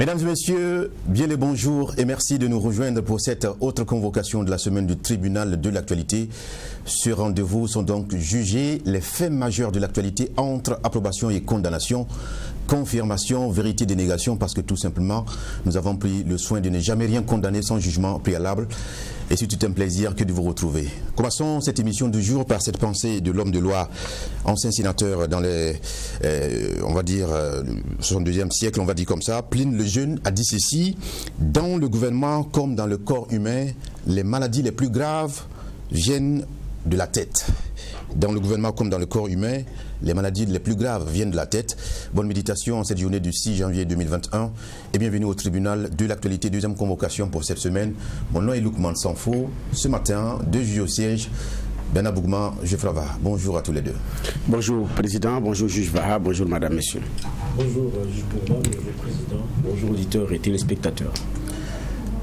Mesdames et messieurs, bien les bonjours et merci de nous rejoindre pour cette autre convocation de la semaine du tribunal de l'actualité. Ce rendez-vous sont donc jugés les faits majeurs de l'actualité entre approbation et condamnation, confirmation, vérité, dénégation, parce que tout simplement, nous avons pris le soin de ne jamais rien condamner sans jugement préalable. Et c'est tout un plaisir que de vous retrouver. Commençons cette émission du jour par cette pensée de l'homme de loi, ancien sénateur dans les, on va dire, 62e siècle, on va dire comme ça. Pline le Jeune a dit ceci: dans le gouvernement comme dans le corps humain, les maladies les plus graves viennent de la tête. Dans le gouvernement comme dans le corps humain, les maladies les plus graves viennent de la tête. Bonne méditation en cette journée du 6 janvier 2021 et bienvenue au tribunal de l'actualité, deuxième convocation pour cette semaine. Mon nom est Loukman Sanfo. Ce matin, deux juges au siège, Bernard Bougma, Juge Vaha. Bonjour à tous les deux. Bonjour Président, bonjour Juge Vaha, bonjour Madame, Messieurs. Bonjour Juge Bougma, bonjour Président, bonjour auditeurs et téléspectateurs.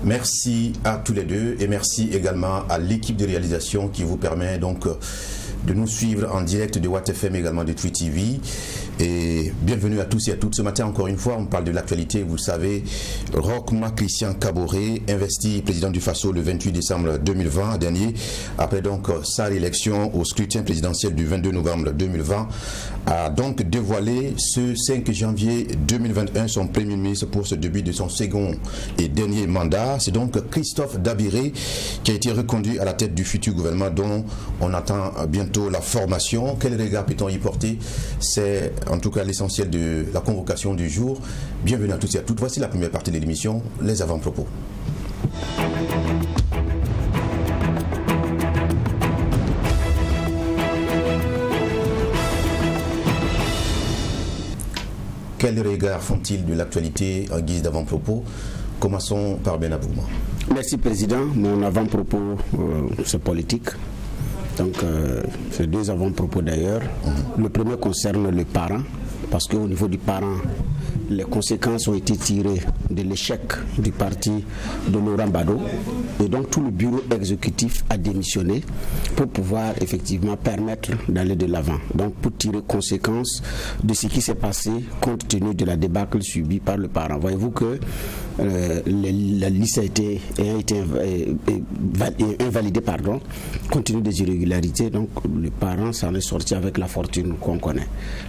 Merci à tous les deux et merci également à l'équipe de réalisation qui vous permet donc de nous suivre en direct de Watt FM, également de Tweet TV. Et bienvenue à tous et à toutes. Ce matin, encore une fois, on parle de l'actualité. Vous le savez, Roch-Marc Christian Kaboré, investi président du FASO le 28 décembre 2020 dernier, après donc sa réélection au scrutin présidentiel du 22 novembre 2020, a donc dévoilé ce 5 janvier 2021 son premier ministre pour ce début de son second et dernier mandat. C'est donc Christophe Dabiré qui a été reconduit à la tête du futur gouvernement dont on attend bientôt la formation. Quel regard peut-on y porter? C'est en tout cas l'essentiel de la convocation du jour. Bienvenue à tous et à toutes. Voici la première partie de l'émission, les avant-propos. Quel regard font-ils de l'actualité en guise d'avant-propos? Commençons par Bernard Bougma. Merci Président. Mon avant-propos, c'est politique. Donc, c'est deux avant-propos d'ailleurs. Le premier concerne le parent, parce qu'au niveau du parent, les conséquences ont été tirées de l'échec du parti de Laurent Gbagbo. Et donc, tout le bureau exécutif a démissionné pour pouvoir effectivement permettre d'aller de l'avant. Donc, pour tirer conséquence de ce qui s'est passé compte tenu de la débâcle subie par le parent. Voyez-vous que la liste a été invalidée, compte tenu des irrégularités. Donc, le parent s'en est sorti avec la fortune qu'on connaît.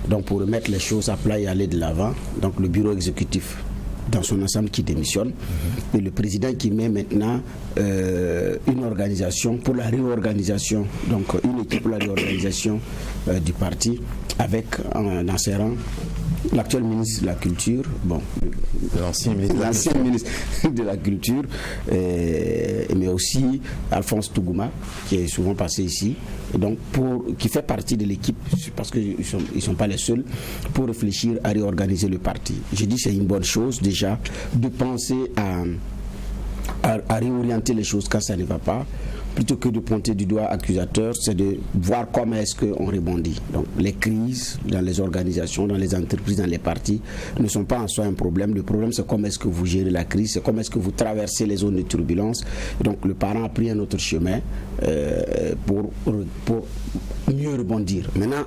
Donc, pour remettre les choses à plat et aller de l'avant, donc le bureau exécutif dans son ensemble qui démissionne et le président qui met maintenant une organisation pour la réorganisation, donc une équipe pour la réorganisation du parti avec dans ses rangs l'actuel ministre de la Culture, l'ancien ministre de la Culture, mais aussi Alphonse Tougouma, qui est souvent passé ici, et donc qui fait partie de l'équipe, parce qu'ils ne sont pas les seuls, pour réfléchir à réorganiser le parti. Je dis que c'est une bonne chose déjà de penser à réorienter les choses quand ça ne va pas, plutôt que de pointer du doigt accusateur, c'est de voir comment est-ce qu'on rebondit. Donc les crises dans les organisations, dans les entreprises, dans les partis ne sont pas en soi un problème. Le problème, c'est comment est-ce que vous gérez la crise, c'est comment est-ce que vous traversez les zones de turbulence. Donc le parent a pris un autre chemin pour mieux rebondir. Maintenant,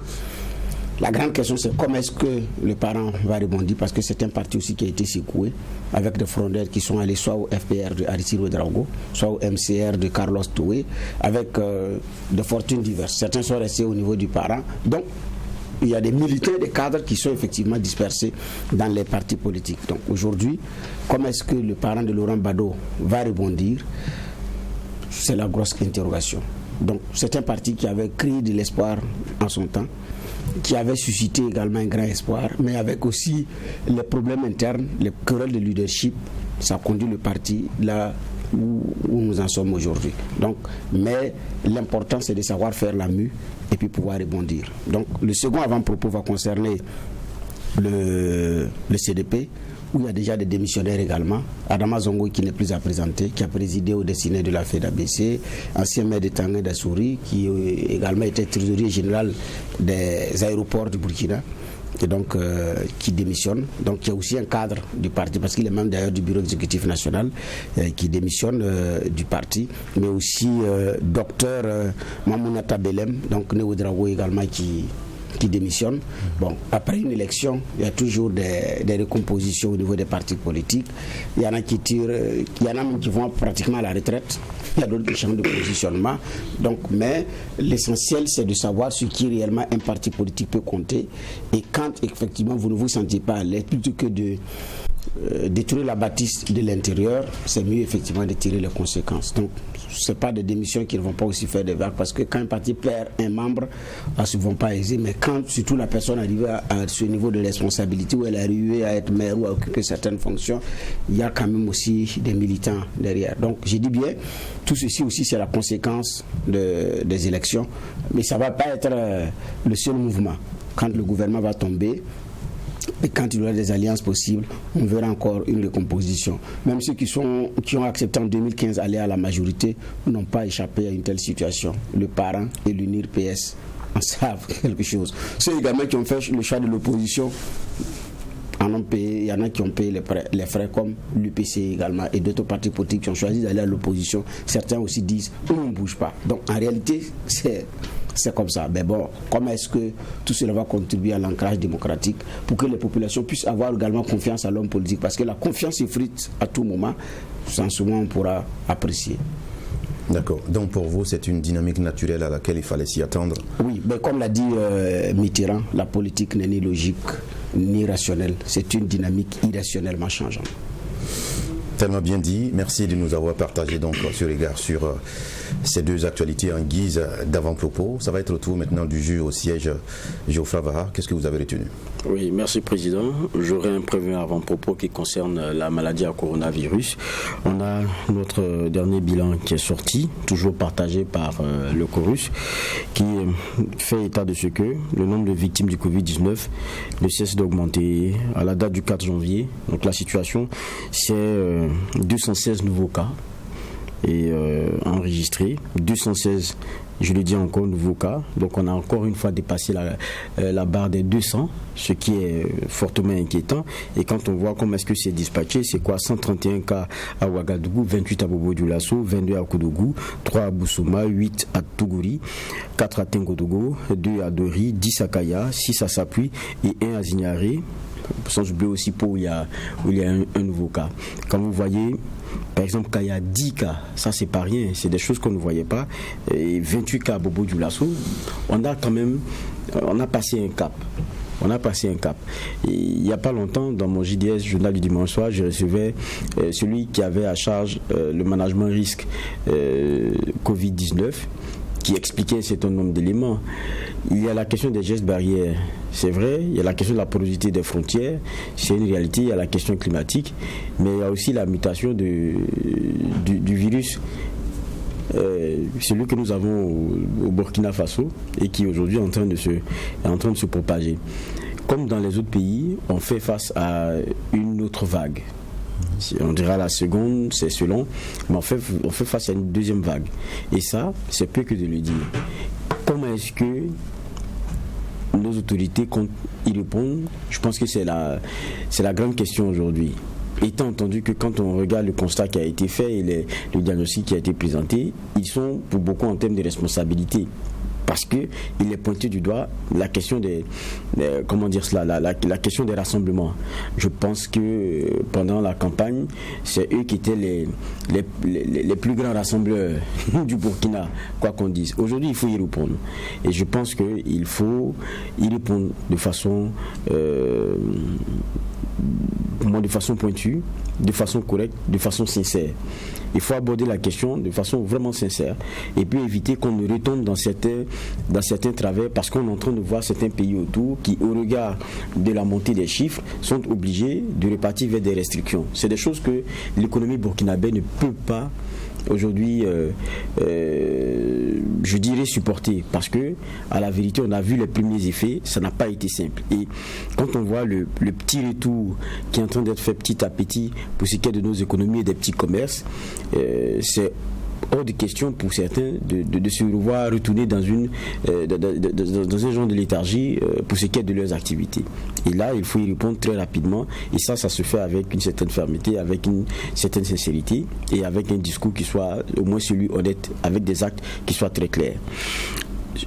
la grande question, c'est comment est-ce que le parent va rebondir, parce que c'est un parti aussi qui a été secoué avec des frondeurs qui sont allés soit au FPR de Aristide Ouedraogo, soit au MCR de Carlos Toué, avec des fortunes diverses. Certains sont restés au niveau du parent. Donc, il y a des militaires, des cadres qui sont effectivement dispersés dans les partis politiques. Donc, aujourd'hui, comment est-ce que le parent de Laurent Gbagbo va rebondir? C'est la grosse interrogation. Donc, c'est un parti qui avait créé de l'espoir en son temps, qui avait suscité également un grand espoir, mais avec aussi les problèmes internes, les querelles de leadership, ça conduit le parti là où nous en sommes aujourd'hui. Donc, mais l'important, c'est de savoir faire la mue et puis pouvoir rebondir. Donc, le second avant-propos va concerner le CDP, où il y a déjà des démissionnaires également. Adama Zongo, qui n'est plus à présenter, qui a présidé au destiné de la FEDABC, ancien maire de Tanguy d'Assouri, qui également était trésorier général des aéroports du Burkina, et donc qui démissionne. Donc il y a aussi un cadre du parti, parce qu'il est même d'ailleurs du bureau exécutif national, qui démissionne du parti, mais aussi docteur Mamounata Belem, donc Né Ouedraogo également, qui qui démissionnent. Bon, après une élection, il y a toujours des recompositions au niveau des partis politiques. Il y en a qui tirent, il y en a même qui vont pratiquement à la retraite. Il y a d'autres qui changent de positionnement. Donc, mais l'essentiel, c'est de savoir ce qui réellement un parti politique peut compter. Et quand effectivement vous ne vous sentez pas à l'aise, plutôt que de détruire la bâtisse de l'intérieur, c'est mieux effectivement de tirer les conséquences. Donc, ce n'est pas des démissions qui ne vont pas aussi faire des vagues, parce que quand un parti perd un membre, elles ne vont pas aiser, mais quand surtout la personne arrive à ce niveau de responsabilité, où elle est arrivée à être maire ou à occuper certaines fonctions, il y a quand même aussi des militants derrière. Donc, j'ai dit bien, tout ceci aussi c'est la conséquence des élections, mais ça ne va pas être le seul mouvement. Quand le gouvernement va tomber, et quand il y aura des alliances possibles, on verra encore une recomposition. Même ceux qui ont accepté en 2015 aller à la majorité n'ont pas échappé à une telle situation. Le parent et l'UNIR PS en savent quelque chose. Ceux également qui ont fait le choix de l'opposition en ont payé. Il y en a qui ont payé les frais comme l'UPC également et d'autres partis politiques qui ont choisi d'aller à l'opposition. Certains aussi disent on ne bouge pas. Donc en réalité, c'est comme ça. Mais bon, comment est-ce que tout cela va contribuer à l'ancrage démocratique pour que les populations puissent avoir également confiance à l'homme politique? Parce que la confiance effrite à tout moment. Sans souvent on pourra apprécier. D'accord. Donc pour vous, c'est une dynamique naturelle à laquelle il fallait s'y attendre? Oui, mais comme l'a dit Mitterrand, la politique n'est ni logique ni rationnelle. C'est une dynamique irrationnellement changeante. Tellement bien dit. Merci de nous avoir partagé donc ce regard sur ces deux actualités en guise d'avant-propos. Ça va être le tour maintenant du juge au siège, Geoffroy Vahar. Qu'est-ce que vous avez retenu? Oui, merci Président. J'aurai un premier avant-propos qui concerne la maladie à coronavirus. On a notre dernier bilan qui est sorti, toujours partagé par le Chorus, qui fait état de ce que le nombre de victimes du Covid-19 ne cesse d'augmenter. À la date du 4 janvier, donc la situation, c'est 216 nouveaux cas et enregistrés, 216, je le dis encore, nouveaux cas. Donc on a encore une fois dépassé la barre des 200, ce qui est fortement inquiétant. Et quand on voit comment est-ce que c'est dispatché, c'est quoi? 131 cas à Ouagadougou, 28 à Bobo-Dioulasso, 22 à Koudougou, 3 à Boussouma, 8 à Tougouri, 4 à Tengodogo, 2 à Dori, 10 à Kaya, 6 à Sapui et 1 à Zignaré. Sans oublier aussi où il y a un nouveau cas. Quand vous voyez, par exemple, quand il y a 10 cas, ça c'est pas rien, c'est des choses qu'on ne voyait pas. Et 28 cas à Bobo-Dioulasso, on a passé un cap. On a passé un cap. Et il n'y a pas longtemps, dans mon JDS, journal du dimanche soir, je recevais celui qui avait à charge le management risque Covid-19, qui expliquait un certain nombre d'éléments. Il y a la question des gestes barrières, c'est vrai, il y a la question de la porosité des frontières, c'est une réalité, il y a la question climatique, mais il y a aussi la mutation du virus, celui que nous avons au Burkina Faso et qui aujourd'hui est en train de se propager. Comme dans les autres pays, on fait face à une autre vague. On dira la seconde, c'est selon, mais on fait face à une deuxième vague. Et ça, c'est peu que de le dire. Comment est-ce que nos autorités comptent y répondre? Je pense que c'est la grande question aujourd'hui. Étant entendu que quand on regarde le constat qui a été fait et le diagnostic qui a été présenté, ils sont pour beaucoup en termes de responsabilité. Parce qu'il est pointé du doigt la question la question des rassemblements. Je pense que pendant la campagne, c'est eux qui étaient les plus grands rassembleurs du Burkina, quoi qu'on dise. Aujourd'hui, il faut y répondre. Et je pense qu'il faut y répondre de façon pointue, de façon correcte, de façon sincère. Il faut aborder la question de façon vraiment sincère et puis éviter qu'on ne retombe dans certains travers, parce qu'on est en train de voir certains pays autour qui, au regard de la montée des chiffres, sont obligés de repartir vers des restrictions. C'est des choses que l'économie burkinabé ne peut pas aujourd'hui, je dirais, supporter, parce que à la vérité, on a vu les premiers effets, ça n'a pas été simple. Et quand on voit le petit retour qui est en train d'être fait petit à petit pour ce qui est de nos économies et des petits commerces, c'est hors de question pour certains de se revoir retourner dans un genre de léthargie pour ce qui est de leurs activités. Et là, il faut y répondre très rapidement, et ça se fait avec une certaine fermeté, avec une certaine sincérité et avec un discours qui soit au moins celui honnête, avec des actes qui soient très clairs.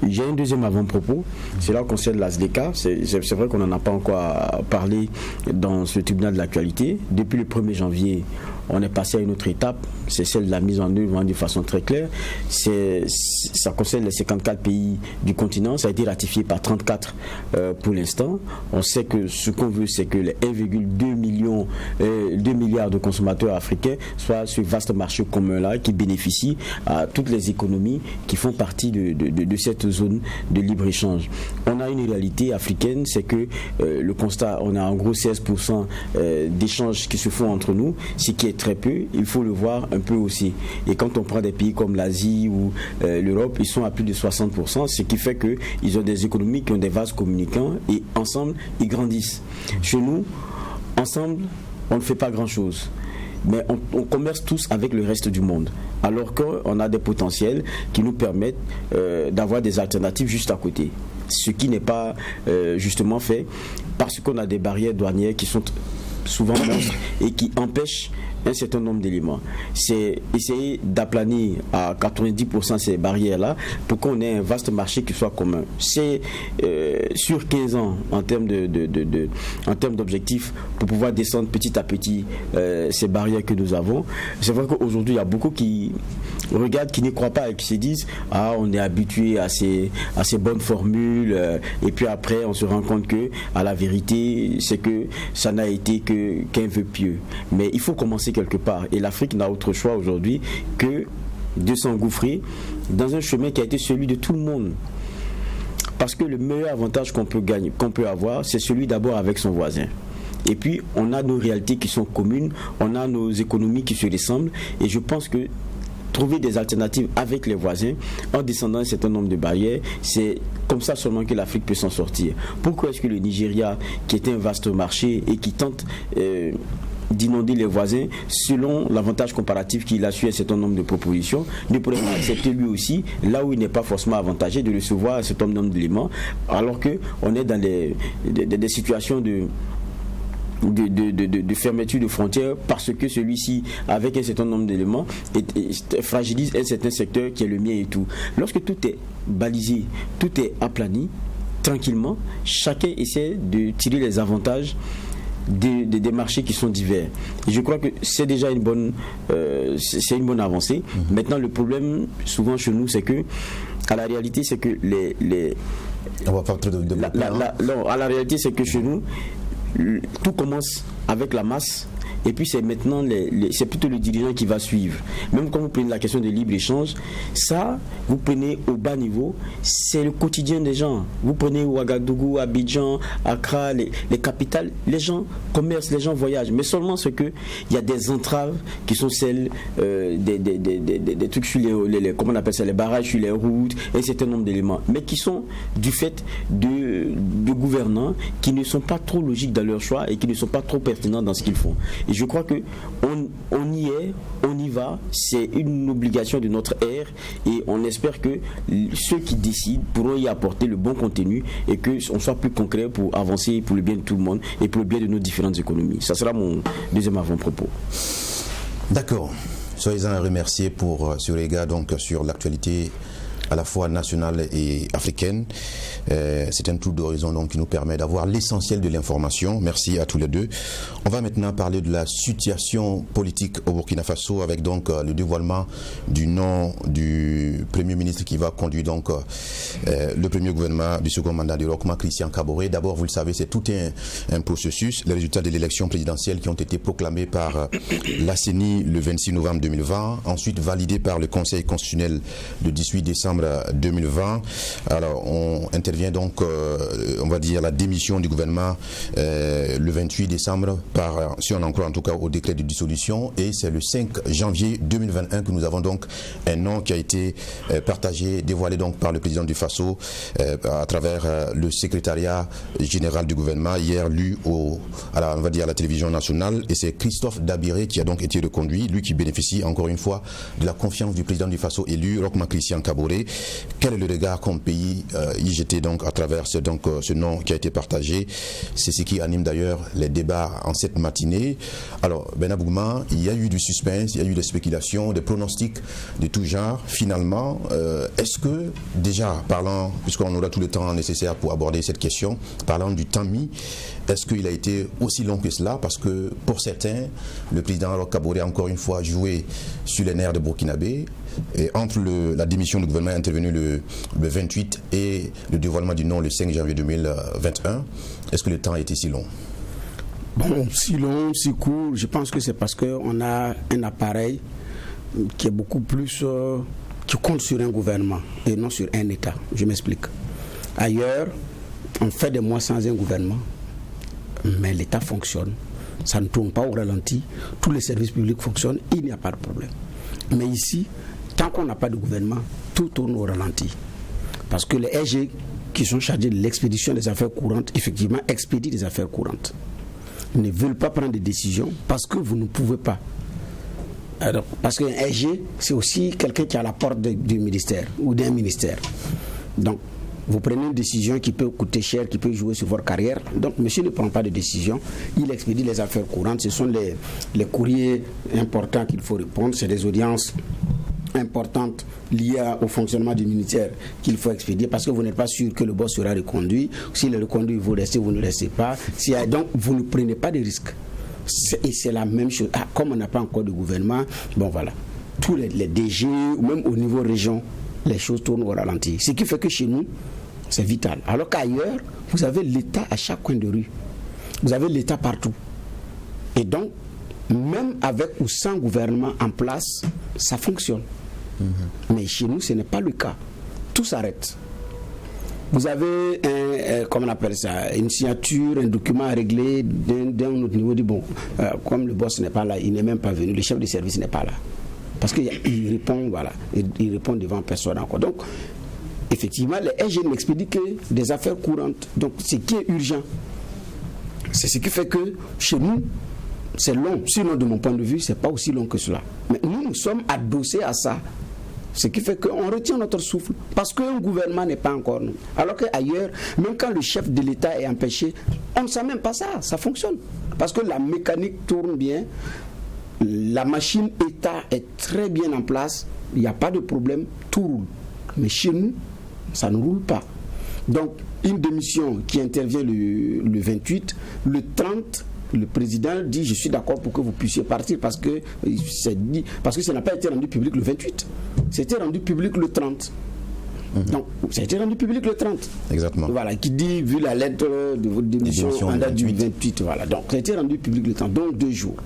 j'ai un deuxième avant-propos, cela concerne la SDECA. C'est vrai qu'on n'en a pas encore parlé dans ce tribunal de l'actualité. Depuis le 1er janvier, on est passé à une autre étape, c'est celle de la mise en œuvre de façon très claire. Ça concerne les 54 pays du continent, ça a été ratifié par 34 pour l'instant. On sait que ce qu'on veut, c'est que les 1,2 milliards de consommateurs africains soient ce vaste marché commun-là qui bénéficie à toutes les économies qui font partie de cette zone de libre-échange. On a une réalité africaine, c'est que le constat, on a en gros 16% d'échanges qui se font entre nous, ce qui est très peu, il faut le voir un peu aussi. Et quand on prend des pays comme l'Asie ou l'Europe, ils sont à plus de 60%, ce qui fait qu'ils ont des économies qui ont des vases communicants et ensemble, ils grandissent. Chez nous, ensemble, on ne fait pas grand-chose. Mais on commerce tous avec le reste du monde, alors qu'on a des potentiels qui nous permettent d'avoir des alternatives juste à côté. Ce qui n'est pas justement fait parce qu'on a des barrières douanières qui sont souvent monstres et qui empêchent un certain nombre d'éléments. C'est essayer d'aplanir à 90% ces barrières-là pour qu'on ait un vaste marché qui soit commun. C'est sur 15 ans en termes d'objectifs pour pouvoir descendre petit à petit ces barrières que nous avons. C'est vrai qu'aujourd'hui, il y a beaucoup qui regardent, qui n'y croient pas et qui se disent « Ah, on est habitué à ces bonnes formules et puis après, on se rend compte que à la vérité, c'est que ça n'a été qu'un vœu pieux. » Mais il faut commencer quelque part. Et l'Afrique n'a autre choix aujourd'hui que de s'engouffrer dans un chemin qui a été celui de tout le monde. Parce que le meilleur avantage qu'on peut avoir, c'est celui d'abord avec son voisin. Et puis, on a nos réalités qui sont communes, on a nos économies qui se ressemblent. Et je pense que trouver des alternatives avec les voisins en descendant un certain nombre de barrières, c'est comme ça seulement que l'Afrique peut s'en sortir. Pourquoi est-ce que le Nigeria, qui est un vaste marché et qui tente d'inonder les voisins selon l'avantage comparatif qu'il a su un certain nombre de propositions, ne pourrait pas accepter lui aussi, là où il n'est pas forcément avantagé, de recevoir un certain nombre d'éléments, alors qu'on est dans des situations de fermeture de frontières parce que celui-ci, avec un certain nombre d'éléments, fragilise un certain secteur qui est le mien et tout. Lorsque tout est balisé, tout est aplani, tranquillement, chacun essaie de tirer les avantages des marchés qui sont divers. Et je crois que c'est déjà une bonne avancée. Maintenant, le problème, souvent chez nous, c'est que, à la réalité, c'est que on va pas trop de à la réalité, c'est que chez nous, tout commence avec la masse. Et puis c'est maintenant c'est plutôt le dirigeant qui va suivre. Même quand vous prenez la question de libre-échange, ça, vous prenez au bas niveau, c'est le quotidien des gens. Vous prenez Ouagadougou, Abidjan, Accra, les capitales, les gens commercent, les gens voyagent. Mais seulement ce qu'il y a des entraves qui sont celles des trucs sur comment on appelle ça, les barrages sur les routes, un certain nombre d'éléments. Mais qui sont du fait de gouvernants qui ne sont pas trop logiques dans leur choix et qui ne sont pas trop pertinents dans ce qu'ils font. Et je crois qu'on y est, on y va, c'est une obligation de notre ère et on espère que ceux qui décident pourront y apporter le bon contenu et qu'on soit plus concret pour avancer pour le bien de tout le monde et pour le bien de nos différentes économies. Ça sera mon deuxième avant-propos. D'accord. Soyez-en remerciés pour ce regard donc sur l'actualité à la fois nationale et africaine. C'est un tour d'horizon donc qui nous permet d'avoir l'essentiel de l'information. Merci à tous les deux. On va maintenant parler de la situation politique au Burkina Faso avec donc le dévoilement du nom du Premier ministre qui va conduire donc le premier gouvernement du second mandat de Roch Marc Christian Kaboré. D'abord, vous le savez, c'est tout un processus. Les résultats de l'élection présidentielle qui ont été proclamés par la CENI le 26 novembre 2020, ensuite validés par le Conseil constitutionnel le 18 décembre 2020. Alors, on intervient donc, on va dire, la démission du gouvernement le 28 décembre, si on en croit en tout cas au décret de dissolution, et c'est le 5 janvier 2021 que nous avons donc un nom qui a été partagé, dévoilé donc par le président du Faso à travers le secrétariat général du gouvernement, hier lu on va dire à la télévision nationale, et c'est Christophe Dabiré qui a donc été reconduit, lui qui bénéficie encore une fois de la confiance du président du Faso élu, Roch Marc Christian Kaboré. Burkinabé. Quel est le regard qu'un pays y jeté donc à travers ce nom qui a été partagé? C'est ce qui anime d'ailleurs les débats en cette matinée. Alors, Ben Abougma, il y a eu du suspense, il y a eu des spéculations, des pronostics de tout genre. Finalement, est-ce que déjà, puisqu'on aura tout le temps nécessaire pour aborder cette question, parlant du temps mis, est-ce qu'il a été aussi long que cela? Parce que pour certains, le président Roch Kaboré a encore une fois joué sur les nerfs de Burkinabé. Et entre la démission du gouvernement intervenue le 28 et le dévoilement du nom le 5 janvier 2021, est-ce que le temps a été si long? Bon, si long, si court, je pense que c'est parce qu'on a un appareil qui est beaucoup plus... qui compte sur un gouvernement et non sur un État. Je m'explique. Ailleurs, on fait des mois sans un gouvernement, mais l'État fonctionne. Ça ne tourne pas au ralenti. Tous les services publics fonctionnent, il n'y a pas de problème. Mais ici, tant qu'on n'a pas de gouvernement, tout tourne au ralenti. Parce que les SG qui sont chargés de l'expédition des affaires courantes, effectivement, expédient des affaires courantes. Ils ne veulent pas prendre des décisions parce que vous ne pouvez pas. Alors, parce qu'un SG, c'est aussi quelqu'un qui est à la porte du ministère ou d'un ministère. Donc, vous prenez une décision qui peut coûter cher, qui peut jouer sur votre carrière. Donc, monsieur ne prend pas de décision. Il expédie les affaires courantes. Ce sont les courriers importants qu'il faut répondre. C'est des audiences importantes liées au fonctionnement du ministère qu'il faut expédier parce que vous n'êtes pas sûr que le boss sera reconduit. S'il est reconduit, vous restez, vous ne restez pas. Donc, vous ne prenez pas de risques. Et c'est la même chose. Comme on n'a pas encore de gouvernement, bon voilà. Tous les DG, ou même au niveau région, les choses tournent au ralenti. Ce qui fait que chez nous, c'est vital. Alors qu'ailleurs, vous avez l'État à chaque coin de rue. Vous avez l'État partout. Et donc, même avec ou sans gouvernement en place, ça fonctionne. Mais chez nous, ce n'est pas le cas. Tout s'arrête. Vous avez comment on appelle ça, une signature, un document à régler d'un autre niveau. Dit bon, comme le boss n'est pas là, il n'est même pas venu, le chef de service n'est pas là. Parce qu'il répond, voilà, il répond devant personne encore. Donc, effectivement, les SG n'expédient que des affaires courantes. Donc, ce qui est urgent, c'est ce qui fait que chez nous, c'est long. Sinon, de mon point de vue, c'est pas aussi long que cela. Mais nous sommes adossés à ça. Ce qui fait qu'on retient notre souffle parce qu'un gouvernement n'est pas encore nous. Alors qu'ailleurs, même quand le chef de l'État est empêché, on ne sait même pas ça, ça fonctionne. Parce que la mécanique tourne bien, la machine État est très bien en place, il n'y a pas de problème, tout roule. Mais chez nous, ça ne roule pas. Donc, une démission qui intervient le 28, le 30, le président dit je suis d'accord pour que vous puissiez partir parce que ça n'a pas été rendu public le 28. C'était rendu public le 30. Donc, ça a été rendu public le 30. Exactement. Voilà, qui dit, vu la lettre de votre démission en date du 28. Voilà. Donc, ça a été rendu public le 30, donc 2 jours.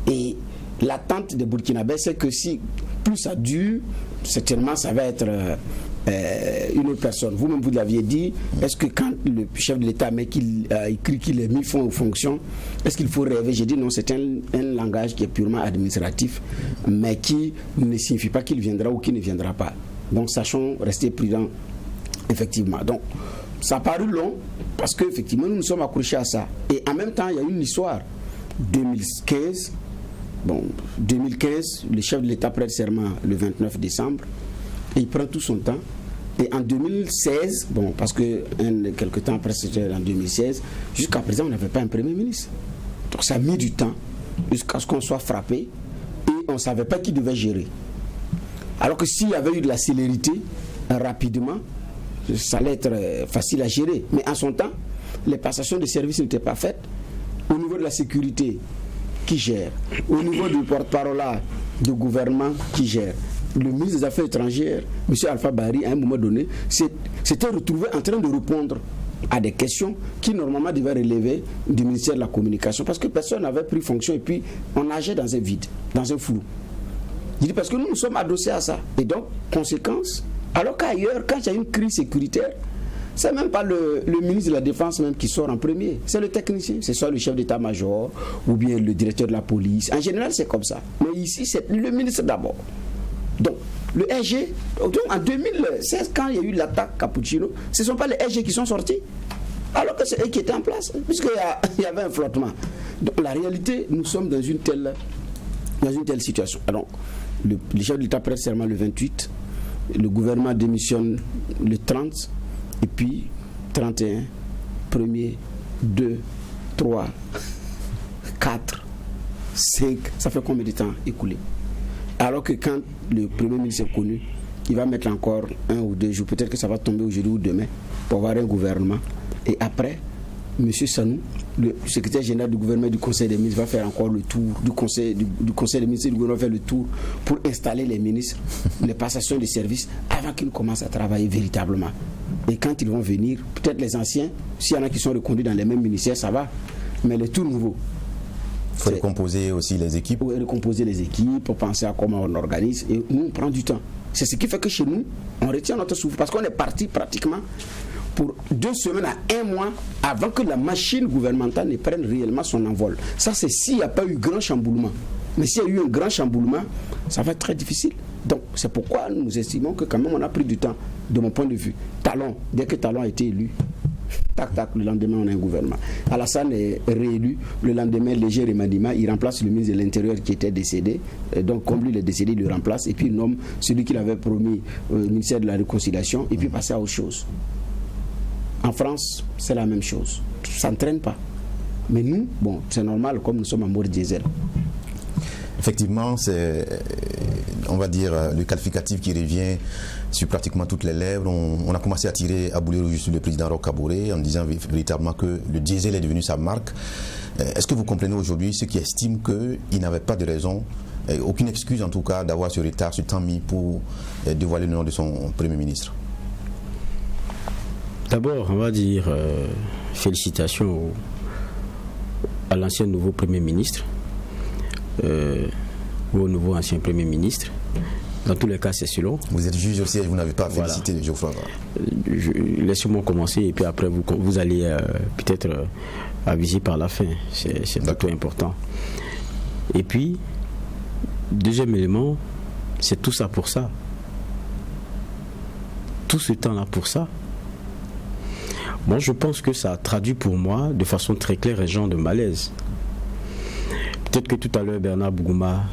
Et l'attente des Burkinabés, c'est que si plus ça dure, certainement ça va être une autre personne. Vous-même, vous l'aviez dit, est-ce que quand le chef de l'État met qu'il écrit qu'il est mis en fonction, est-ce qu'il faut rêver? J'ai dit non, c'est un langage qui est purement administratif, mais qui ne signifie pas qu'il viendra ou qu'il ne viendra pas. Donc, sachons rester prudents, effectivement. Donc, ça a paru long, parce qu'effectivement, nous nous sommes accrochés à ça. Et en même temps, il y a une histoire. 2015, le chef de l'État prête serment le 29 décembre, et il prend tout son temps. Et en 2016, parce que quelques temps après, c'était en 2016, jusqu'à présent, on n'avait pas un premier ministre. Donc ça a mis du temps jusqu'à ce qu'on soit frappé et on ne savait pas qui devait gérer. Alors que s'il y avait eu de la célérité, rapidement, ça allait être facile à gérer. Mais en son temps, les passations de services n'étaient pas faites. Au niveau de la sécurité, qui gère? Au niveau du porte-parole du gouvernement, qui gère? Le ministre des Affaires étrangères, M. Alpha Bari, à un moment donné, s'était retrouvé en train de répondre à des questions qui normalement devaient relever du ministère de la Communication parce que personne n'avait pris fonction et puis on nageait dans un vide, dans un flou. Je dis parce que nous sommes adossés à ça. Et donc, conséquence, alors qu'ailleurs, quand il y a une crise sécuritaire, c'est même pas le ministre de la Défense même qui sort en premier, c'est le technicien, c'est soit le chef d'état-major ou bien le directeur de la police. En général, c'est comme ça. Mais ici, c'est le ministre d'abord. Donc, le SG, en 2016, quand il y a eu l'attaque Cappuccino, ce ne sont pas les SG qui sont sortis, alors que c'est eux qui étaient en place, puisqu'il y avait un flottement. Donc, la réalité, nous sommes dans une telle situation. Alors, le chef de l'État prête serment le 28, le gouvernement démissionne le 30, et puis 31, 1er, 2, 3, 4, 5, ça fait combien de temps écoulé? Alors que quand le Premier ministre est connu, il va mettre encore 1 ou 2 jours, peut-être que ça va tomber aujourd'hui ou demain, pour avoir un gouvernement. Et après, M. Sanou, le secrétaire général du gouvernement et du conseil des ministres, va faire encore le tour du conseil des ministres et du gouvernement, va faire le tour pour installer les ministres, les passations de services, avant qu'ils commencent à travailler véritablement. Et quand ils vont venir, peut-être les anciens, s'il y en a qui sont reconduits dans les mêmes ministères, ça va, mais les tout nouveaux. Il faut recomposer aussi les équipes. Oui, recomposer les équipes, pour penser à comment on organise, et nous, on prend du temps. C'est ce qui fait que chez nous, on retient notre souffle, parce qu'on est parti pratiquement pour 2 semaines à 1 mois avant que la machine gouvernementale ne prenne réellement son envol. Ça, c'est s'il n'y a pas eu grand chamboulement. Mais s'il y a eu un grand chamboulement, ça va être très difficile. Donc, c'est pourquoi nous estimons que quand même on a pris du temps, de mon point de vue. Talon, dès que Talon a été élu, tac, tac, le lendemain on a un gouvernement. Alassane est réélu, le lendemain, Léger Remandima, il remplace le ministre de l'Intérieur qui était décédé. Donc, comme lui il est décédé, il le remplace, et puis il nomme celui qu'il avait promis au ministère de la Réconciliation, et puis passer à autre chose. En France, c'est la même chose. Ça ne traîne pas. Mais nous, bon, c'est normal, comme nous sommes à mort diesel. Effectivement, c'est, on va dire, le qualificatif qui revient sur pratiquement toutes les lèvres. On a commencé à tirer à boulet rouge sur le président Roch Kaboré en disant véritablement que le diesel est devenu sa marque. Est-ce que vous comprenez aujourd'hui ceux qui estiment qu'il n'avait pas de raison, aucune excuse en tout cas, d'avoir ce retard, ce temps mis pour dévoiler le nom de son Premier ministre? D'abord, on va dire félicitations à l'ancien nouveau Premier ministre ou au nouveau ancien Premier ministre. Dans tous les cas, c'est selon. Vous êtes juge aussi et vous n'avez pas félicité Geoffroy. Laissez-moi commencer et puis après vous allez peut-être aviser par la fin. C'est plutôt important. Et puis, deuxième élément, c'est tout ça pour ça. Tout ce temps-là pour ça. Moi, je pense que ça traduit pour moi de façon très claire un genre de malaise. Peut-être que tout à l'heure, Bernard Bougouma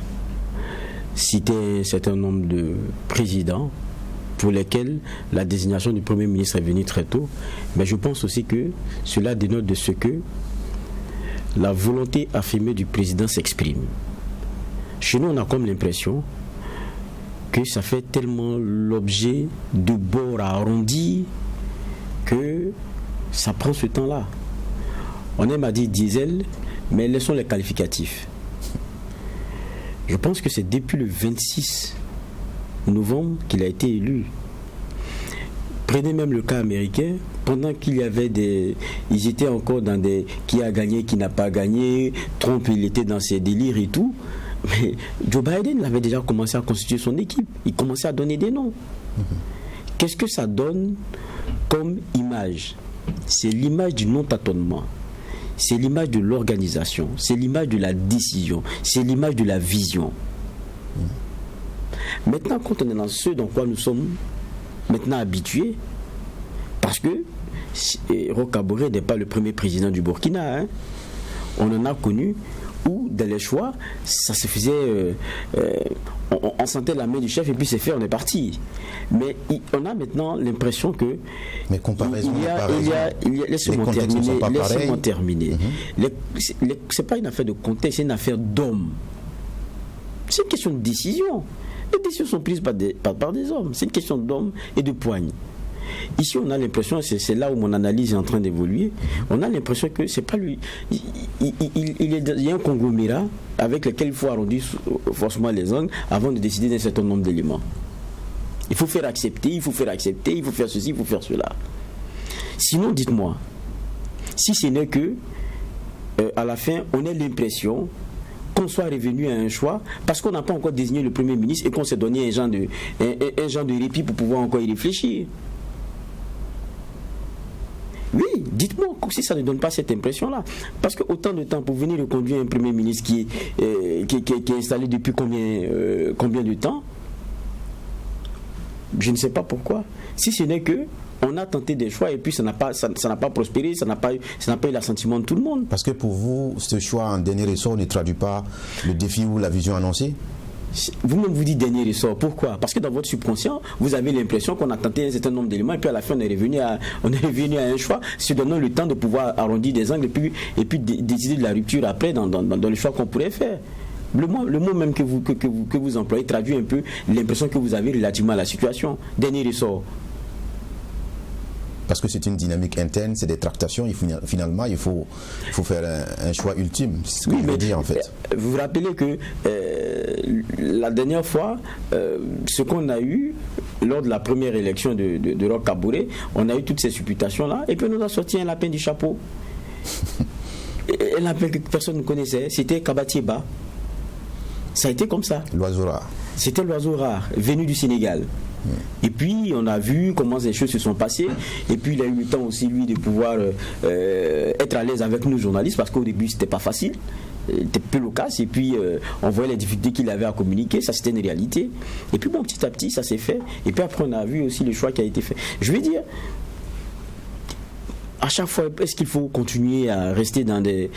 citait un certain nombre de présidents pour lesquels la désignation du Premier ministre est venue très tôt. Mais je pense aussi que cela dénote de ce que la volonté affirmée du président s'exprime. Chez nous, on a comme l'impression que ça fait tellement l'objet de bords arrondis que ça prend ce temps-là. On aime à dire diesel, mais laissons les qualificatifs. Je pense que c'est depuis le 26 novembre qu'il a été élu. Prenez même le cas américain, pendant qu'il y avait ils étaient encore dans des qui a gagné, qui n'a pas gagné, Trump il était dans ses délires et tout, mais Joe Biden avait déjà commencé à constituer son équipe, il commençait à donner des noms. Qu'est-ce que ça donne comme image? C'est l'image du non-tâtonnement, c'est l'image de l'organisation, c'est l'image de la décision, c'est l'image de la vision. Maintenant, quand on est dans ce dans quoi nous sommes maintenant habitués, parce que Roch Kaboré n'est pas le premier président du Burkina, hein. On en a connu où dans les choix, ça se faisait, on sentait la main du chef et puis c'est fait, on est parti. Mais on a maintenant l'impression que mais comparaison, laissez-moi terminer. C'est pas une affaire de contexte, c'est une affaire d'homme. C'est une question de décision. Les décisions sont prises par des hommes. C'est une question d'hommes et de poigne. Ici, on a l'impression, c'est là où mon analyse est en train d'évoluer, on a l'impression que c'est pas lui. Il y a un conglomérat avec lequel il faut arrondir forcément les angles avant de décider d'un certain nombre d'éléments. Il faut faire accepter, il faut faire ceci, il faut faire cela. Sinon, dites-moi, si ce n'est que, à la fin, on a l'impression qu'on soit revenu à un choix parce qu'on n'a pas encore désigné le Premier ministre et qu'on s'est donné un genre de répit pour pouvoir encore y réfléchir. Oui, dites-moi si ça ne donne pas cette impression-là. Parce que autant de temps pour venir reconduire un Premier ministre qui est installé depuis combien de temps, je ne sais pas pourquoi. Si ce n'est que on a tenté des choix et puis ça n'a pas prospéré, ça n'a pas eu l'assentiment de tout le monde. Parce que pour vous, ce choix en dernier ressort ne traduit pas le défi ou la vision annoncée? vous-même vous dites dernier ressort. Pourquoi? Parce que dans votre subconscient, vous avez l'impression qu'on a tenté un certain nombre d'éléments et puis à la fin on est revenu à un choix, se donnant le temps de pouvoir arrondir des angles et puis décider de la rupture après dans le choix qu'on pourrait faire. Le mot même que vous employez traduit un peu l'impression que vous avez relativement à la situation. Dernier ressort. Parce que c'est une dynamique interne, c'est des tractations, finalement il faut faire un choix ultime, c'est ce que je veux dire en fait. Vous vous rappelez que la dernière fois, ce qu'on a eu lors de la première élection de Roch Kaboré, on a eu toutes ces supputations-là, et puis on nous a sorti un lapin du chapeau. Un lapin que personne ne connaissait, c'était Kabatieba. Ça a été comme ça. L'oiseau rare. C'était l'oiseau rare, venu du Sénégal. Et puis on a vu comment les choses se sont passées, et puis il a eu le temps aussi lui de pouvoir être à l'aise avec nous journalistes, parce qu'au début c'était pas facile, c'était peu loquace, et puis on voyait les difficultés qu'il avait à communiquer, ça c'était une réalité, et puis bon, petit à petit ça s'est fait, et puis après on a vu aussi le choix qui a été fait. Je veux dire, à chaque fois, est-ce qu'il faut continuer à rester dans des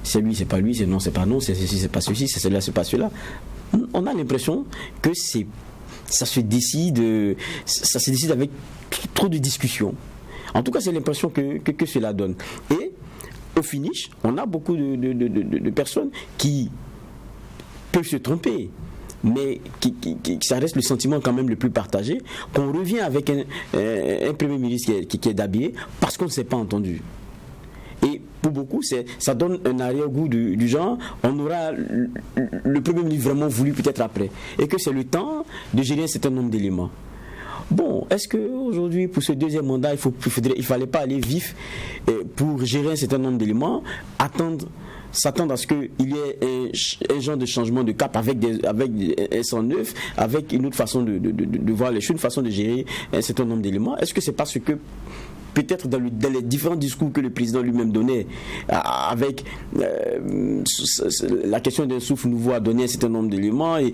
c'est lui, c'est pas lui, c'est non, c'est pas non, c'est ceci, c'est pas ceci, c'est cela, c'est pas cela. On a l'impression que ça se décide avec trop de discussions. En tout cas, c'est l'impression que cela donne. Et au finish, on a beaucoup de personnes qui peuvent se tromper, mais ça reste le sentiment quand même le plus partagé, qu'on revient avec un Premier ministre qui est d'habillé parce qu'on ne s'est pas entendu. Et pour beaucoup, ça donne un arrière-goût du genre, on aura le Premier ministre vraiment voulu peut-être après, et que c'est le temps de gérer un certain nombre d'éléments. Bon, est-ce qu'aujourd'hui, pour ce deuxième mandat, il ne fallait pas aller vif pour gérer un certain nombre d'éléments, s'attendre à ce qu'il y ait un genre de changement de cap avec un sang neuf, avec une autre façon de voir les choses, une façon de gérer un certain nombre d'éléments? Est-ce que c'est parce que peut-être dans les différents discours que le président lui-même donnait, avec la question d'un souffle nouveau a donné un certain nombre d'éléments et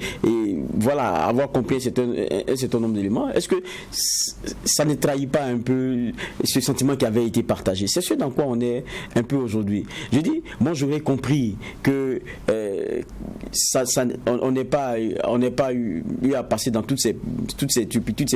voilà, avoir compris un certain nombre d'éléments, est-ce que ça ne trahit pas un peu ce sentiment qui avait été partagé? C'est ce dans quoi on est un peu aujourd'hui. Je dis, moi j'aurais compris que on n'est pas eu à passer dans toutes ces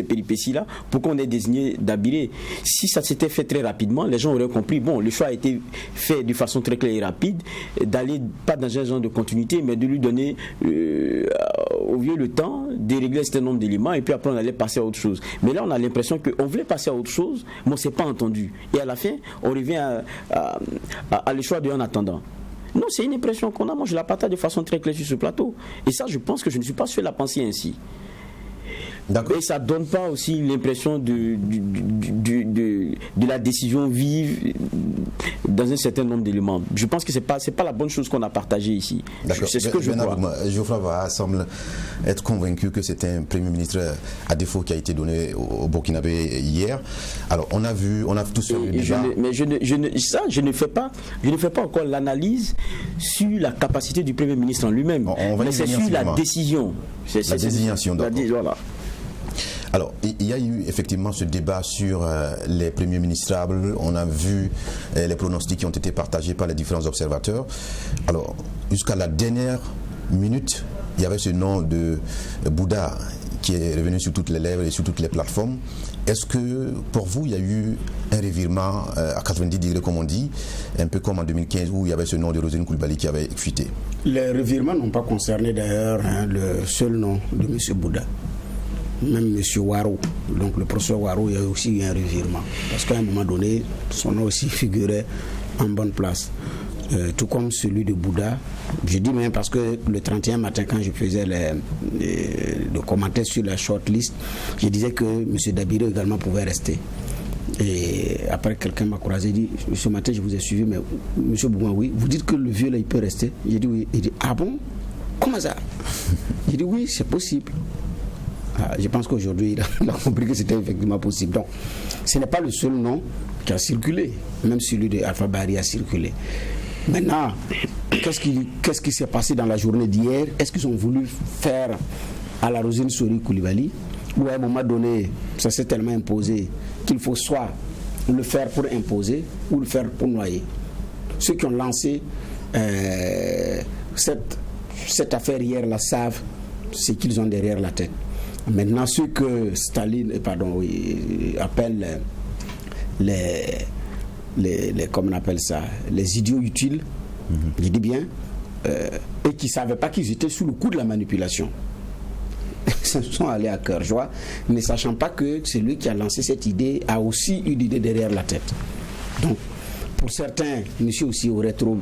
péripéties-là pour qu'on ait désigné Dabiré. Si ça s'était fait très rapidement, les gens auraient compris, bon, le choix a été fait de façon très claire et rapide, d'aller pas dans un genre de continuité, mais de lui donner au vieux le temps de régler un certain nombre d'éléments, et puis après on allait passer à autre chose. Mais là on a l'impression qu'on voulait passer à autre chose, mais on ne s'est pas entendu. Et à la fin, on revient à le choix de en attendant. Non, c'est une impression qu'on a, moi je la partage de façon très claire sur ce plateau. Et ça, je pense que je ne suis pas seul à penser ainsi. Et ça ne donne pas aussi l'impression de la décision vive dans un certain nombre d'éléments. Je pense que ce n'est pas la bonne chose qu'on a partagée ici. C'est ce que je vois. Geoffroy Waha semble être convaincu que c'est un Premier ministre à défaut qui a été donné au Burkinabé hier. Alors, on a tous vu le débat. Mais je ne fais pas encore l'analyse sur la capacité du Premier ministre en lui-même. Mais c'est sur la décision. La désignation, d'accord. Voilà. Alors, il y a eu effectivement ce débat sur les premiers ministrables. On a vu les pronostics qui ont été partagés par les différents observateurs. Alors, jusqu'à la dernière minute, il y avait ce nom de Bouddha qui est revenu sur toutes les lèvres et sur toutes les plateformes. Est-ce que pour vous, il y a eu un revirement à 90 degrés, comme on dit, un peu comme en 2015 où il y avait ce nom de Roselyne Coulibaly qui avait fuité? Les revirements n'ont pas concerné d'ailleurs le seul nom de M. Bouddha. Même M. Waro, donc le professeur Waro, il y a aussi eu un revirement. Parce qu'à un moment donné, son nom aussi figurait en bonne place. Tout comme celui de Bouddha. Je dis même parce que le 31 matin, quand je faisais le commentaire sur la shortlist, je disais que M. Dabiré également pouvait rester. Et après, quelqu'un m'a croisé et dit, ce matin, je vous ai suivi, mais M. Bougoin, oui, vous dites que le vieux là, il peut rester? J'ai dit oui. Il dit, ah bon? Comment ça? J'ai dit oui, c'est possible. Je pense qu'aujourd'hui, il a compris que c'était effectivement possible. Donc, ce n'est pas le seul nom qui a circulé, même celui de Alpha Bari a circulé. Maintenant, qu'est-ce qui s'est passé dans la journée d'hier? Est-ce qu'ils ont voulu faire à la Roselyne Coulibaly, ou à un moment donné, ça s'est tellement imposé qu'il faut soit le faire pour imposer ou le faire pour noyer? Ceux qui ont lancé cette affaire hier la savent ce qu'ils ont derrière la tête. Maintenant, ce que Staline appelle comment on appelle ça, les idiots utiles, je dis bien, et qui ne savaient pas qu'ils étaient sous le coup de la manipulation. Ils se sont allés à cœur joie, ne sachant pas que celui qui a lancé cette idée a aussi une idée derrière la tête. Donc, pour certains, monsieur aussi aurait trop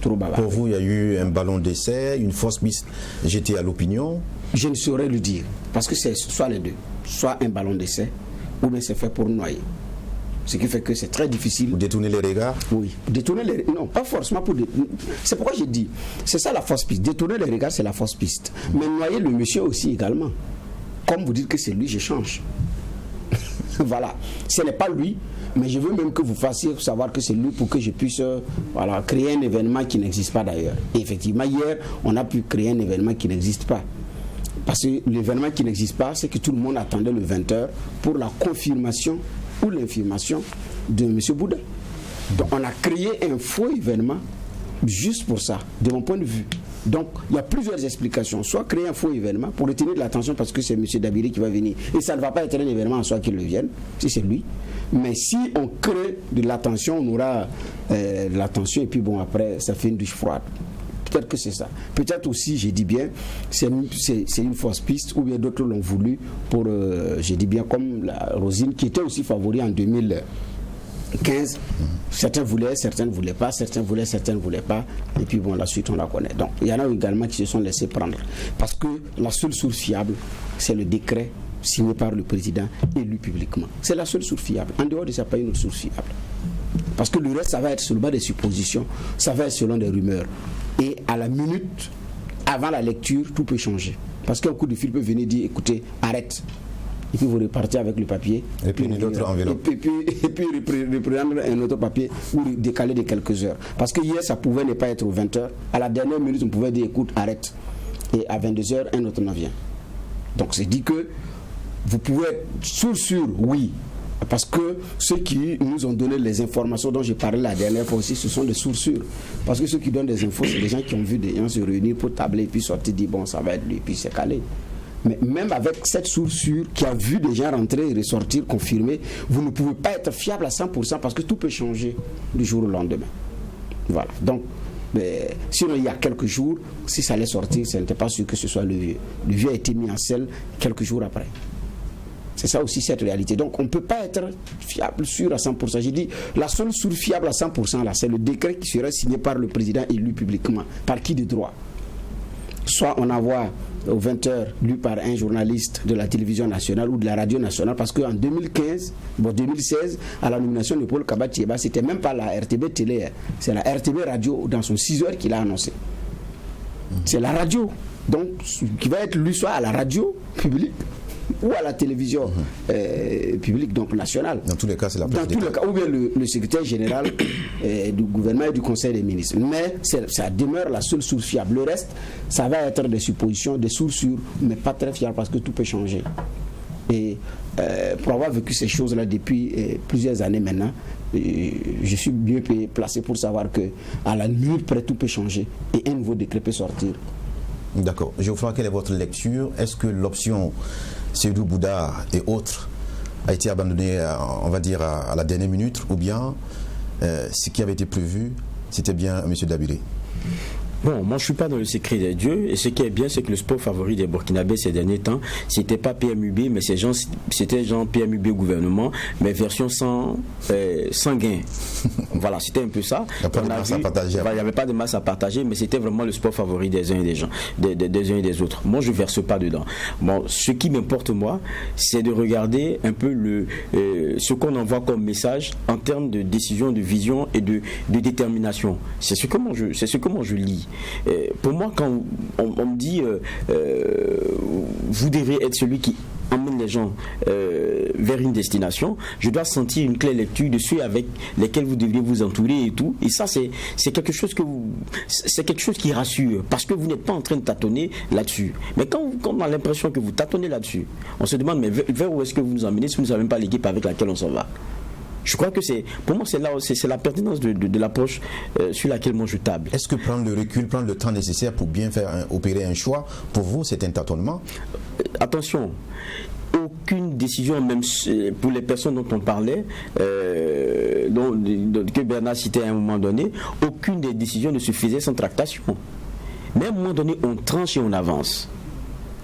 bavardé. Pour vous, il y a eu un ballon d'essai, une fausse piste jetée à l'opinion? Je ne saurais le dire, parce que c'est soit les deux, soit un ballon d'essai, ou bien c'est fait pour noyer. Ce qui fait que c'est très difficile. Pour détourner les regards? Oui, détourner les regards. Non, pas forcément pour détourner. C'est pourquoi j'ai dit, c'est ça la fausse piste. Détourner les regards, c'est la fausse piste. Mais noyer le monsieur aussi également. Comme vous dites que c'est lui, je change. Voilà. Ce n'est pas lui, mais je veux même que vous fassiez savoir que c'est lui pour que je puisse créer un événement qui n'existe pas d'ailleurs. Et effectivement, hier, on a pu créer un événement qui n'existe pas. Parce que l'événement qui n'existe pas, c'est que tout le monde attendait le 20h pour la confirmation ou l'information de M. Bouddha. Donc on a créé un faux événement juste pour ça, de mon point de vue. Donc il y a plusieurs explications. Soit créer un faux événement pour retenir de l'attention parce que c'est M. Dabiri qui va venir. Et ça ne va pas être un événement en soi qu'il le vienne, si c'est lui. Mais si on crée de l'attention, on aura de l'attention et puis bon après ça fait une douche froide. Peut-être que c'est ça. Peut-être aussi, j'ai dit bien, c'est une fausse piste, ou bien d'autres l'ont voulu pour, j'ai dit bien, comme la Rosine, qui était aussi favori en 2015. Certains voulaient, certains ne voulaient pas, certains voulaient, certains ne voulaient pas. Et puis bon, la suite, on la connaît. Donc, il y en a également qui se sont laissés prendre. Parce que la seule source fiable, c'est le décret signé par le président élu publiquement. C'est la seule source fiable. En dehors de ça, pas une autre source fiable. Parce que le reste, ça va être sur le bas des suppositions, ça va être selon des rumeurs. Et à la minute, avant la lecture, tout peut changer. Parce qu'un coup de fil peut venir dire, écoutez, arrête. Et puis vous repartez avec le papier. Et puis une autre enveloppe. Et puis reprendre un autre papier ou décaler de quelques heures. Parce que hier, ça pouvait ne pas être aux 20h. À la dernière minute, on pouvait dire, écoute, arrête. Et à 22h, un autre n'en vient. Donc c'est dit que vous pouvez être sûr, oui. Parce que ceux qui nous ont donné les informations dont j'ai parlé la dernière fois aussi, ce sont des sources sûres. Parce que ceux qui donnent des infos, c'est des gens qui ont vu des gens se réunir pour tabler et puis sortir, dire bon, ça va être lui, puis c'est calé. Mais même avec cette source sûre qui a vu des gens rentrer et ressortir, confirmer, vous ne pouvez pas être fiable à 100% parce que tout peut changer du jour au lendemain. Voilà. Donc, sinon, il y a quelques jours, si ça allait sortir, ce n'était pas sûr que ce soit le vieux. Le vieux a été mis en selle quelques jours après. C'est ça aussi cette réalité. Donc on ne peut pas être fiable, sûr à 100%. J'ai dit, la seule source fiable à 100%, là, c'est le décret qui sera signé par le président élu publiquement. Par qui de droit? Soit on envoie aux 20h lu par un journaliste de la télévision nationale ou de la radio nationale, parce qu'en 2016, à la nomination de Paul Kabatieba, c'était même pas la RTB télé, c'est la RTB radio dans son 6h qu'il a annoncé. C'est la radio. Donc, qui va être lu soit à la radio publique ou à la télévision publique, donc nationale. Dans tous les cas, c'est la Dans tous les cas, ou bien le secrétaire général du gouvernement et du conseil des ministres. Mais ça demeure la seule source fiable. Le reste, ça va être des suppositions, des sources sûres, mais pas très fiables parce que tout peut changer. Et pour avoir vécu ces choses-là depuis plusieurs années maintenant, je suis mieux placé pour savoir que à la minute près, tout peut changer et un nouveau décret peut sortir. D'accord. Geoffroy, quelle est votre lecture? Est-ce que l'option Seydou Bouddha et autres a été abandonnée, on va dire, à la dernière minute, ou bien ce qui avait été prévu, c'était bien M. Dabiri? Bon, moi je suis pas dans le secret des dieux, et ce qui est bien, c'est que le sport favori des Burkinabés ces derniers temps, c'était pas PMUB, mais c'était genre PMUB gouvernement, mais version sans gain. Voilà, c'était un peu ça. Il n'y avait pas de masse à partager, mais c'était vraiment le sport favori des uns et des gens, des uns et des autres. Moi je verse pas dedans. Bon, ce qui m'importe moi, c'est de regarder un peu ce qu'on envoie comme message en termes de décision, de vision et de détermination. C'est ce que moi je lis. Pour moi, quand on me dit vous devez être celui qui emmène les gens vers une destination, je dois sentir une claire lecture de ceux avec lesquels vous devriez vous entourer et tout. Et ça, c'est quelque chose qui rassure, parce que vous n'êtes pas en train de tâtonner là-dessus. Mais quand on a l'impression que vous tâtonnez là-dessus, on se demande mais vers où est-ce que vous nous emmenez si vous ne savez même pas l'équipe avec laquelle on s'en va. Je crois que pour moi, c'est la pertinence de l'approche sur laquelle moi je table. Est-ce que prendre le recul, prendre le temps nécessaire pour bien opérer un choix, pour vous, c'est un tâtonnement? Attention, aucune décision, même pour les personnes dont on parlait, que Bernard citait à un moment donné, aucune des décisions ne se faisait sans tractation. Mais à un moment donné, on tranche et on avance.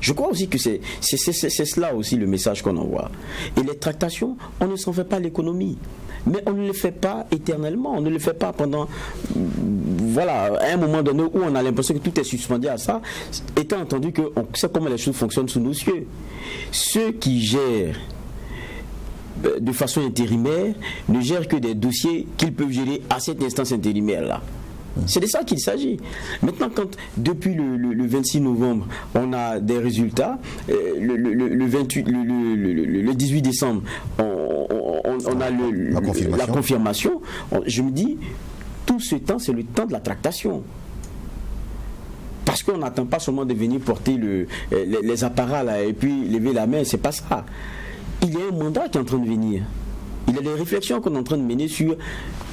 Je crois aussi que c'est cela aussi le message qu'on envoie. Et les tractations, on ne s'en fait pas l'économie. Mais on ne le fait pas éternellement, on ne le fait pas pendant... Voilà, à un moment donné où on a l'impression que tout est suspendu à ça, étant entendu qu'on sait comment les choses fonctionnent sous nos cieux. Ceux qui gèrent de façon intérimaire ne gèrent que des dossiers qu'ils peuvent gérer à cette instance intérimaire-là. C'est de ça qu'il s'agit. Maintenant, quand depuis le 26 novembre, on a des résultats, le 18 décembre, on a la confirmation, je me dis, tout ce temps, c'est le temps de la tractation. Parce qu'on n'attend pas seulement de venir porter les apparats là, et puis lever la main, c'est pas ça. Il y a un mandat qui est en train de venir. Il y a des réflexions qu'on est en train de mener sur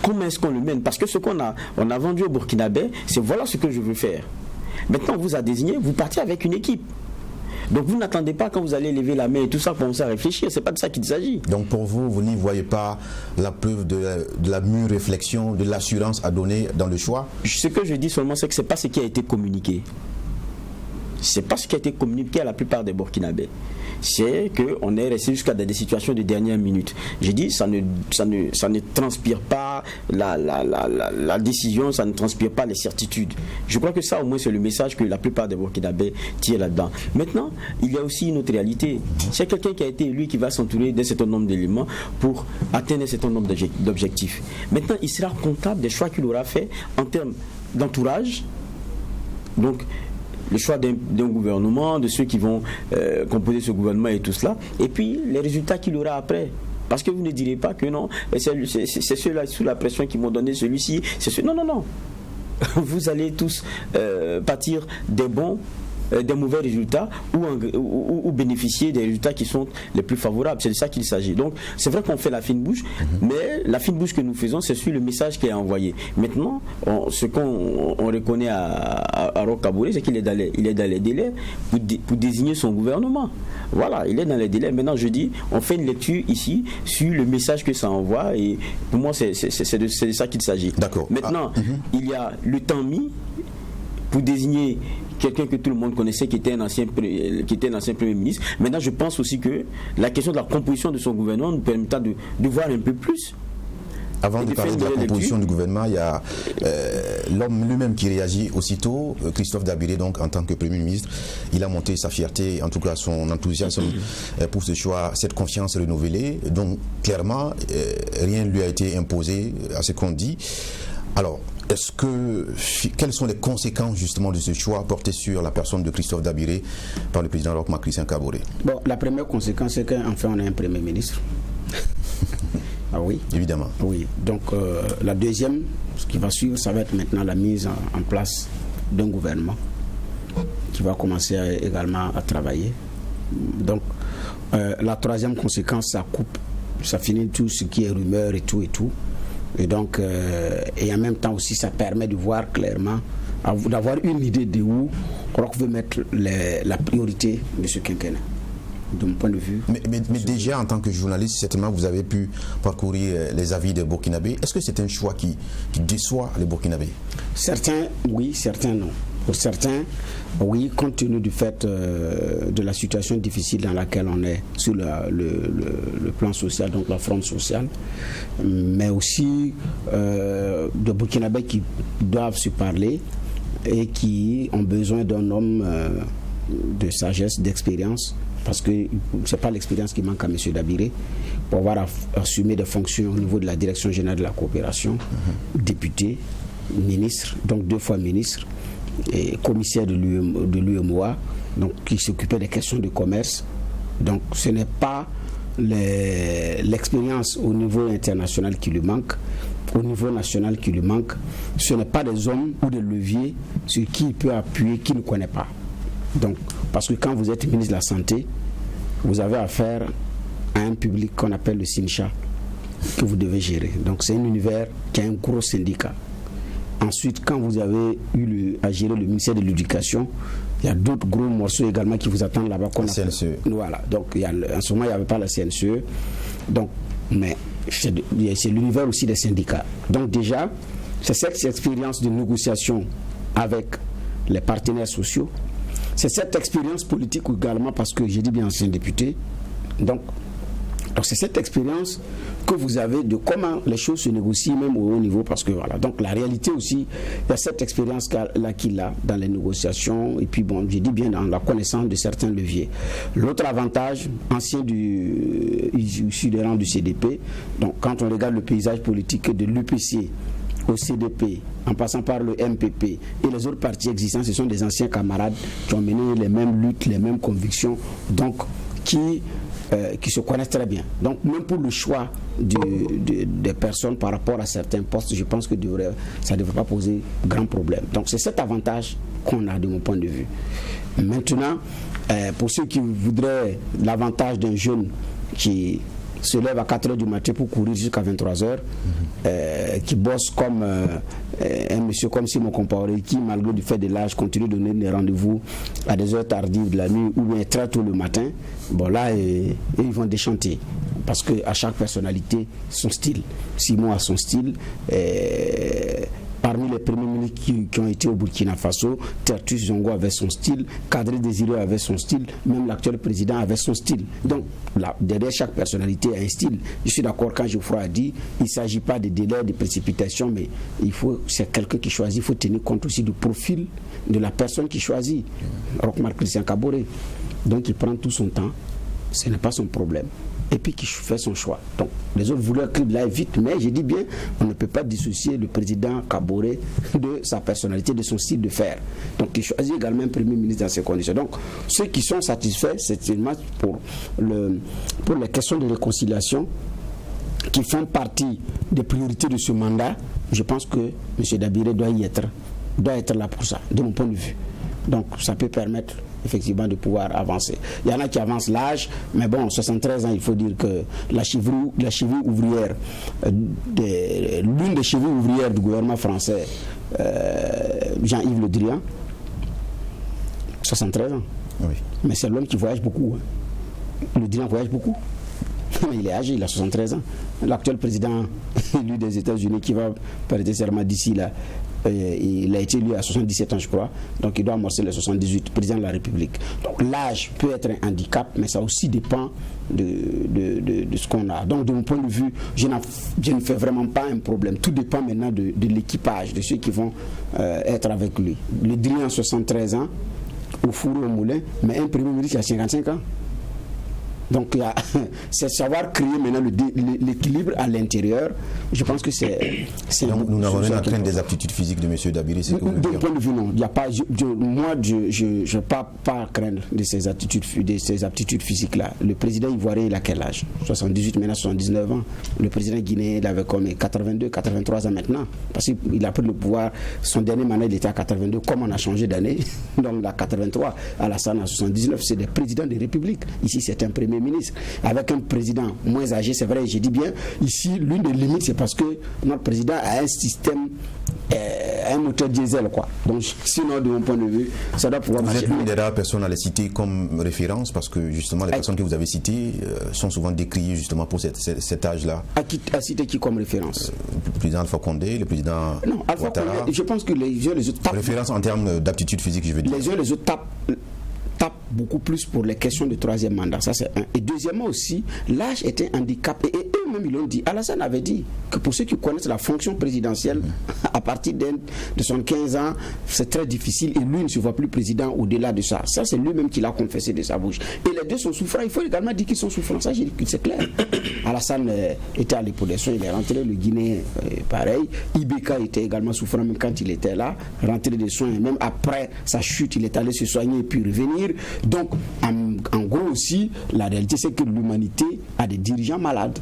comment est-ce qu'on le mène. Parce que ce qu'on a vendu au Burkinabé, c'est voilà ce que je veux faire. Maintenant, on vous a désigné, vous partez avec une équipe. Donc vous n'attendez pas quand vous allez lever la main et tout ça pour commencer à réfléchir. C'est pas de ça qu'il s'agit. Donc pour vous, vous n'y voyez pas la preuve de la mûre réflexion, de l'assurance à donner dans le choix? Ce que je dis seulement, c'est que c'est pas ce qui a été communiqué. C'est pas ce qui a été communiqué à la plupart des Burkinabés. C'est qu'on est resté jusqu'à des situations de dernière minute. J'ai dit, ça ne transpire pas la décision, ça ne transpire pas les certitudes. Je crois que ça, au moins, c'est le message que la plupart des Burkinabés tirent là-dedans. Maintenant, il y a aussi une autre réalité. C'est quelqu'un qui a été élu qui va s'entourer d'un certain nombre d'éléments pour atteindre un certain nombre d'objectifs. Maintenant, il sera comptable des choix qu'il aura fait en termes d'entourage. Donc, le choix d'un gouvernement, de ceux qui vont composer ce gouvernement et tout cela, et puis les résultats qu'il aura après. Parce que vous ne direz pas que non, c'est ceux-là sous la pression qui m'ont donné celui-ci, c'est ceux... Non. Vous allez tous pâtir des bons, des mauvais résultats ou bénéficier des résultats qui sont les plus favorables. C'est de ça qu'il s'agit. Donc, c'est vrai qu'on fait la fine bouche, mais la fine bouche que nous faisons, c'est sur le message qui est envoyé. Maintenant, ce qu'on reconnaît à Roch Kaboré, c'est qu'il est dans les délais pour désigner son gouvernement. Voilà, il est dans les délais. Maintenant, je dis, on fait une lecture ici sur le message que ça envoie et pour moi, c'est de ça qu'il s'agit. D'accord. Maintenant, il y a le temps mis pour désigner quelqu'un que tout le monde connaissait qui était un ancien Premier ministre. Maintenant, je pense aussi que la question de la composition de son gouvernement nous permettra de voir un peu plus. Avant de parler de la composition du gouvernement, il y a l'homme lui-même qui réagit aussitôt, Christophe Dabiré, donc en tant que Premier ministre. Il a montré sa fierté, en tout cas son enthousiasme pour ce choix, cette confiance renouvelée. Donc clairement, rien ne lui a été imposé à ce qu'on dit. Alors, quelles sont les conséquences justement de ce choix porté sur la personne de Christophe Dabiré par le président Roch Marc Christian Kaboré? Bon, la première conséquence, c'est qu'enfin on a un Premier ministre. Ah oui. Évidemment. Oui. Donc la deuxième, ce qui va suivre, ça va être maintenant la mise en place d'un gouvernement qui va commencer également à travailler. Donc la troisième conséquence, ça coupe, ça finit tout ce qui est rumeur et tout. Et donc, et en même temps aussi, ça permet de voir clairement, d'avoir une idée de où Roch veut mettre la priorité de ce quinquennat, de mon point de vue. Mais déjà, en tant que journaliste, certainement, vous avez pu parcourir les avis des Burkinabés. Est-ce que c'est un choix qui déçoit les Burkinabés? Certains, oui, certains, non. Pour certains, oui, compte tenu du fait de la situation difficile dans laquelle on est sur le plan social, donc la fronde sociale, mais aussi de Burkinabés qui doivent se parler et qui ont besoin d'un homme de sagesse, d'expérience, parce que ce n'est pas l'expérience qui manque à M. Dabiré, pour avoir assumé des fonctions au niveau de la Direction générale de la coopération, député, ministre, donc 2 fois ministre, et commissaire de l'UEMOA, donc qui s'occupait des questions de commerce. Donc ce n'est pas l'expérience au niveau international qui lui manque, au niveau national qui lui manque. Ce n'est pas des hommes ou des leviers sur qui il peut appuyer qu'il ne connaît pas. Donc, parce que quand vous êtes ministre de la Santé, vous avez affaire à un public qu'on appelle le SINCHA. que vous devez gérer. Donc c'est un univers qui a un gros syndicat. Ensuite, quand vous avez eu à gérer le ministère de l'Éducation, il y a d'autres gros morceaux également qui vous attendent là-bas. CNCE. Voilà. Donc en ce moment, il n'y avait pas la CNCE. Donc, mais c'est l'univers aussi des syndicats. Donc déjà, c'est cette expérience de négociation avec les partenaires sociaux. C'est cette expérience politique également, parce que j'ai dit bien ancien député. Donc c'est cette expérience que vous avez de comment les choses se négocient même au haut niveau, parce que voilà. Donc la réalité aussi, il y a cette expérience là qu'il a dans les négociations, et puis bon, j'ai dit bien dans la connaissance de certains leviers. L'autre avantage, ancien issu des rangs du CDP, donc quand on regarde le paysage politique de l'UPC au CDP, en passant par le MPP et les autres partis existants, ce sont des anciens camarades qui ont mené les mêmes luttes, les mêmes convictions, donc qui se connaissent très bien. Donc même pour le choix des personnes par rapport à certains postes, je pense que ça ne devrait pas poser grand problème. Donc c'est cet avantage qu'on a de mon point de vue. Maintenant, pour ceux qui voudraient l'avantage d'un jeune qui se lève à 4h du matin pour courir jusqu'à 23h, qui bosse comme un monsieur comme Simon Compaoré, qui malgré le fait de l'âge continue de donner des rendez-vous à des heures tardives de la nuit ou bien très tôt le matin, bon là ils vont déchanter, parce qu'à chaque personnalité son style. Simon a son style. Parmi les premiers ministres qui ont été au Burkina Faso, Tertus Zongo avait son style, Kadri Désiré avait son style, même l'actuel président avait son style. Donc, derrière chaque personnalité a un style. Je suis d'accord quand Geoffroy a dit, il ne s'agit pas de délai, de précipitation, mais c'est quelqu'un qui choisit. Il faut tenir compte aussi du profil de la personne qui choisit. Roch-Marc Christian Kaboré. Donc, il prend tout son temps. Ce n'est pas son problème. Et puis qui fait son choix. Donc les autres voulaient qu'il aille vite, mais j'ai dit bien, on ne peut pas dissocier le président Kaboré de sa personnalité, de son style de faire. Donc il choisit également un premier ministre dans ces conditions. Donc ceux qui sont satisfaits, c'est seulement pour les questions de réconciliation qui font partie des priorités de ce mandat. Je pense que M. Dabiré doit être là pour ça, de mon point de vue. Donc ça peut permettre effectivement de pouvoir avancer. Il y en a qui avancent l'âge, mais bon, 73 ans, il faut dire que la cheville ouvrière, l'une des chevilles ouvrières du gouvernement français, Jean-Yves Le Drian, 73 ans. Oui. Mais c'est l'homme qui voyage beaucoup. Le Drian voyage beaucoup. Il est âgé, il a 73 ans. L'actuel président élu des États-Unis qui va prêter serment d'ici là, il a été élu à 77 ans, je crois. Donc il doit amorcer les 78, président de la République. Donc l'âge peut être un handicap, mais ça aussi dépend de ce qu'on a. Donc de mon point de vue, je ne fais vraiment pas un problème. Tout dépend maintenant de l'équipage, de ceux qui vont être avec lui. Le Drian, 73 ans, au four et au moulin, mais un premier ministre qui a 55 ans. Donc c'est savoir créer maintenant l'équilibre à l'intérieur. Je pense que c'est nous n'avons rien à craindre des aptitudes physiques de M. Dabiré. De mon point de vue, non. Il y a pas, moi, je n'ai pas à craindre de ces aptitudes physiques-là. Le président ivoirien, il a quel âge? 78, maintenant 79 ans. Le président guinéen, il avait comme 82, 83 ans maintenant. Parce qu'il a pris le pouvoir. Son dernier mandat, il était à 82. Comme on a changé d'année, donc à 83, Alassane à 79, c'est des présidents des républiques. Ici, c'est un premier ministre. Avec un président moins âgé, c'est vrai, j'ai dit bien, ici, l'une des limites, c'est parce que notre président a un système, un moteur diesel, quoi. Donc, sinon, de mon point de vue, ça doit pouvoir marcher. Vous êtes l'une des rares personnes à les citer comme référence, parce que justement, les personnes que vous avez citées sont souvent décriées justement pour cet âge-là. À citer qui comme référence? Le président Alpha Condé, le président Ouattara. Je pense que les uns les autres tapent. Référence en termes d'aptitude physique, je veux dire. Les uns les autres tapent beaucoup plus pour les questions de troisième mandat, ça c'est un. Et deuxièmement aussi, l'âge était un handicap, et eux-mêmes ils l'ont dit. Alassane avait dit que pour ceux qui connaissent la fonction présidentielle, à partir de 75 ans, c'est très difficile, et lui ne se voit plus président au-delà de ça. Ça c'est lui-même qui l'a confessé de sa bouche. Et les deux sont souffrants, il faut également dire qu'ils sont souffrants, ça j'ai dit que c'est clair. Alassane était allé pour des soins, il est rentré, le Guinéen pareil, Ibeka était également souffrant même quand il était là, rentré des soins, et même après sa chute, il est allé se soigner et puis revenir. Donc, en gros aussi, la réalité, c'est que l'humanité a des dirigeants malades.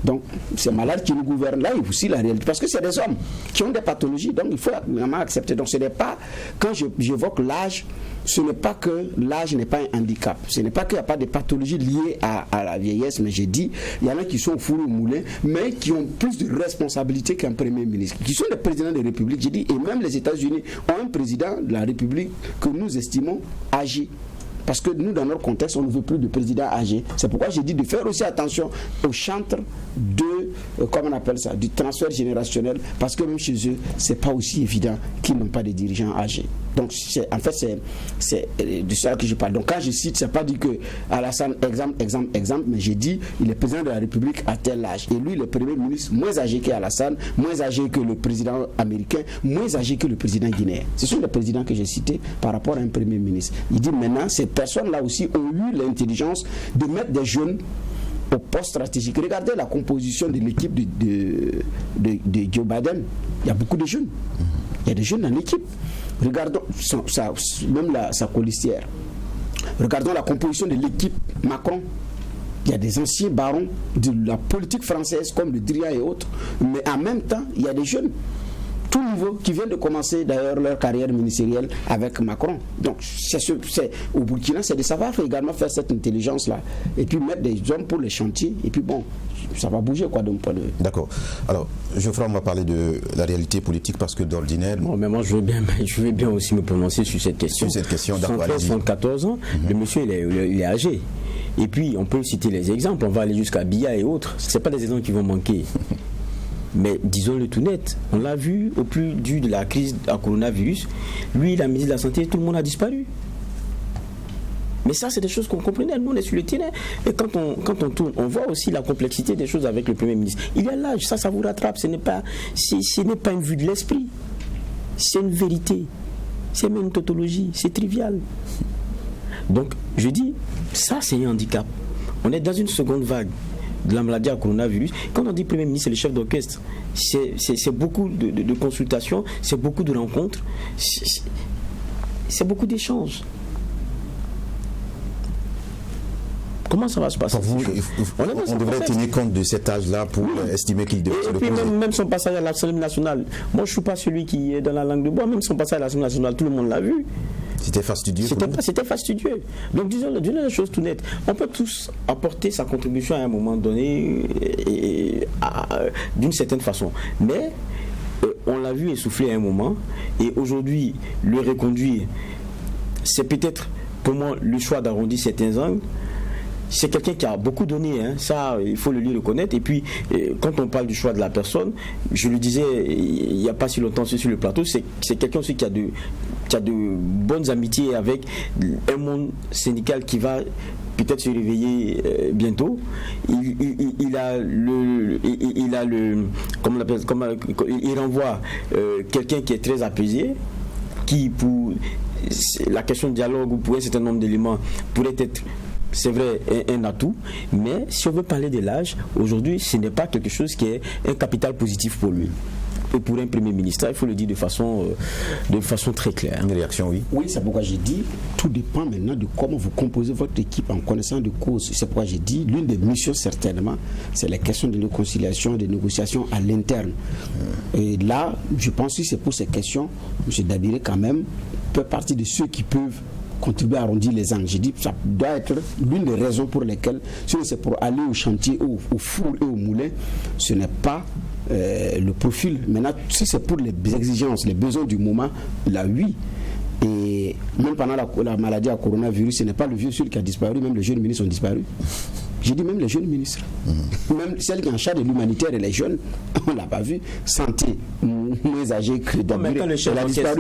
Donc, ces malades qui nous gouvernent là, et aussi la réalité, parce que c'est des hommes qui ont des pathologies, donc il faut vraiment accepter. Donc, ce n'est pas, quand j'évoque l'âge, ce n'est pas que l'âge n'est pas un handicap. Ce n'est pas qu'il n'y a pas de pathologies liées à la vieillesse, mais j'ai dit, il y en a qui sont au four au moulin, mais qui ont plus de responsabilités qu'un Premier ministre, qui sont les présidents des républiques. J'ai dit, et même les États-Unis ont un président de la République que nous estimons âgé. Parce que nous, dans notre contexte, on ne veut plus de président âgé. C'est pourquoi j'ai dit de faire aussi attention au chantre de, comment on appelle ça, du transfert générationnel, parce que même chez eux, c'est pas aussi évident qu'ils n'ont pas de dirigeants âgés. Donc, en fait, c'est de ça que je parle. Donc, quand je cite, c'est pas dit que Alassane, exemple, mais j'ai dit, il est président de la République à tel âge. Et lui, le Premier ministre, moins âgé qu'Alassane, moins âgé que le président américain, moins âgé que le président guinéen. Ce sont les présidents que j'ai cités par rapport à un Premier ministre. Il dit maintenant, ces personnes-là aussi ont eu l'intelligence de mettre des jeunes au poste stratégique. Regardez la composition de l'équipe de Joe Biden. Il y a beaucoup de jeunes. Il y a des jeunes dans l'équipe. Regardons sa colistière. Regardons la composition de l'équipe Macron. Il y a des anciens barons de la politique française comme le Drian et autres. Mais en même temps, il y a des jeunes, tout niveau, qui viennent de commencer d'ailleurs leur carrière ministérielle avec Macron. Donc au Burkina, c'est de savoir également faire cette intelligence-là. Et puis mettre des hommes pour les chantiers. Et puis bon, ça va bouger quoi d'un point de vue. D'accord. Alors, Geoffroy, on va parler de la réalité politique parce que d'ordinaire... Bon, mais moi, je veux bien aussi me prononcer sur cette question. Sur cette question, d'accord. 74 ans, le monsieur, il est âgé. Et puis, on peut citer les exemples. On va aller jusqu'à Biya et autres. Ce n'est pas des exemples qui vont manquer. Mais disons-le tout net, on l'a vu au plus dur de la crise à coronavirus. Lui, la ministre de la Santé, tout le monde a disparu. Mais ça, c'est des choses qu'on comprenait. Nous, on est sur le terrain. Et quand on tourne, on voit aussi la complexité des choses avec le Premier ministre. Il y a l'âge, ça vous rattrape. Ce n'est pas une vue de l'esprit. C'est une vérité. C'est même une tautologie. C'est trivial. Donc, je dis, ça, c'est un handicap. On est dans une seconde vague de la maladie à coronavirus. Quand on dit Premier ministre, c'est le chef d'orchestre. C'est beaucoup de consultations, c'est beaucoup de rencontres, c'est beaucoup d'échanges. Comment ça va se passer? Pour vous, on devrait tenir compte de cet âge-là pour estimer qu'il devrait se reposer. Et puis même son passage à l'Assemblée nationale. Moi, je ne suis pas celui qui est dans la langue de bois. Même son passage à l'Assemblée nationale, tout le monde l'a vu. C'était fastidieux. C'était fastidieux. Donc disons les choses tout nettes. On peut tous apporter sa contribution à un moment donné d'une certaine façon. Mais on l'a vu essouffler à un moment. Et aujourd'hui, le reconduire, c'est peut-être pour moi le choix d'arrondir certains angles. C'est quelqu'un qui a beaucoup donné, hein. Ça il faut le lui reconnaître. Et puis quand on parle du choix de la personne, je le disais il n'y a pas si longtemps sur le plateau, c'est quelqu'un aussi qui a de bonnes amitiés avec un monde syndical qui va peut-être se réveiller bientôt. Il renvoie quelqu'un qui est très apaisé, qui pour la question de dialogue ou pour un certain nombre d'éléments pourrait être, c'est vrai, un atout, mais si on veut parler de l'âge, aujourd'hui, ce n'est pas quelque chose qui est un capital positif pour lui. Et pour un Premier ministre, il faut le dire de façon très claire. Une réaction, oui. Oui, c'est pourquoi j'ai dit, tout dépend maintenant de comment vous composez votre équipe en connaissance de cause. C'est pourquoi j'ai dit, l'une des missions certainement, c'est la question de réconciliation, de négociations à l'interne. Et là, je pense que c'est pour ces questions, M. Dabiré quand même fait partie de ceux qui peuvent contribuer à arrondir les angles. J'ai dit que ça doit être l'une des raisons pour lesquelles, si c'est pour aller au chantier, au four et au moulin, ce n'est pas le profil. Maintenant, si c'est pour les exigences, les besoins du moment, là oui. Et même pendant la maladie à coronavirus, ce n'est pas le vieux seul qui a disparu, même les jeunes ministres ont disparu. J'ai dit même les jeunes ministres. Même celle qui est en charge de l'humanitaire et les jeunes, on ne l'a pas vu. Santé, moins âgés que Dabiré. Quand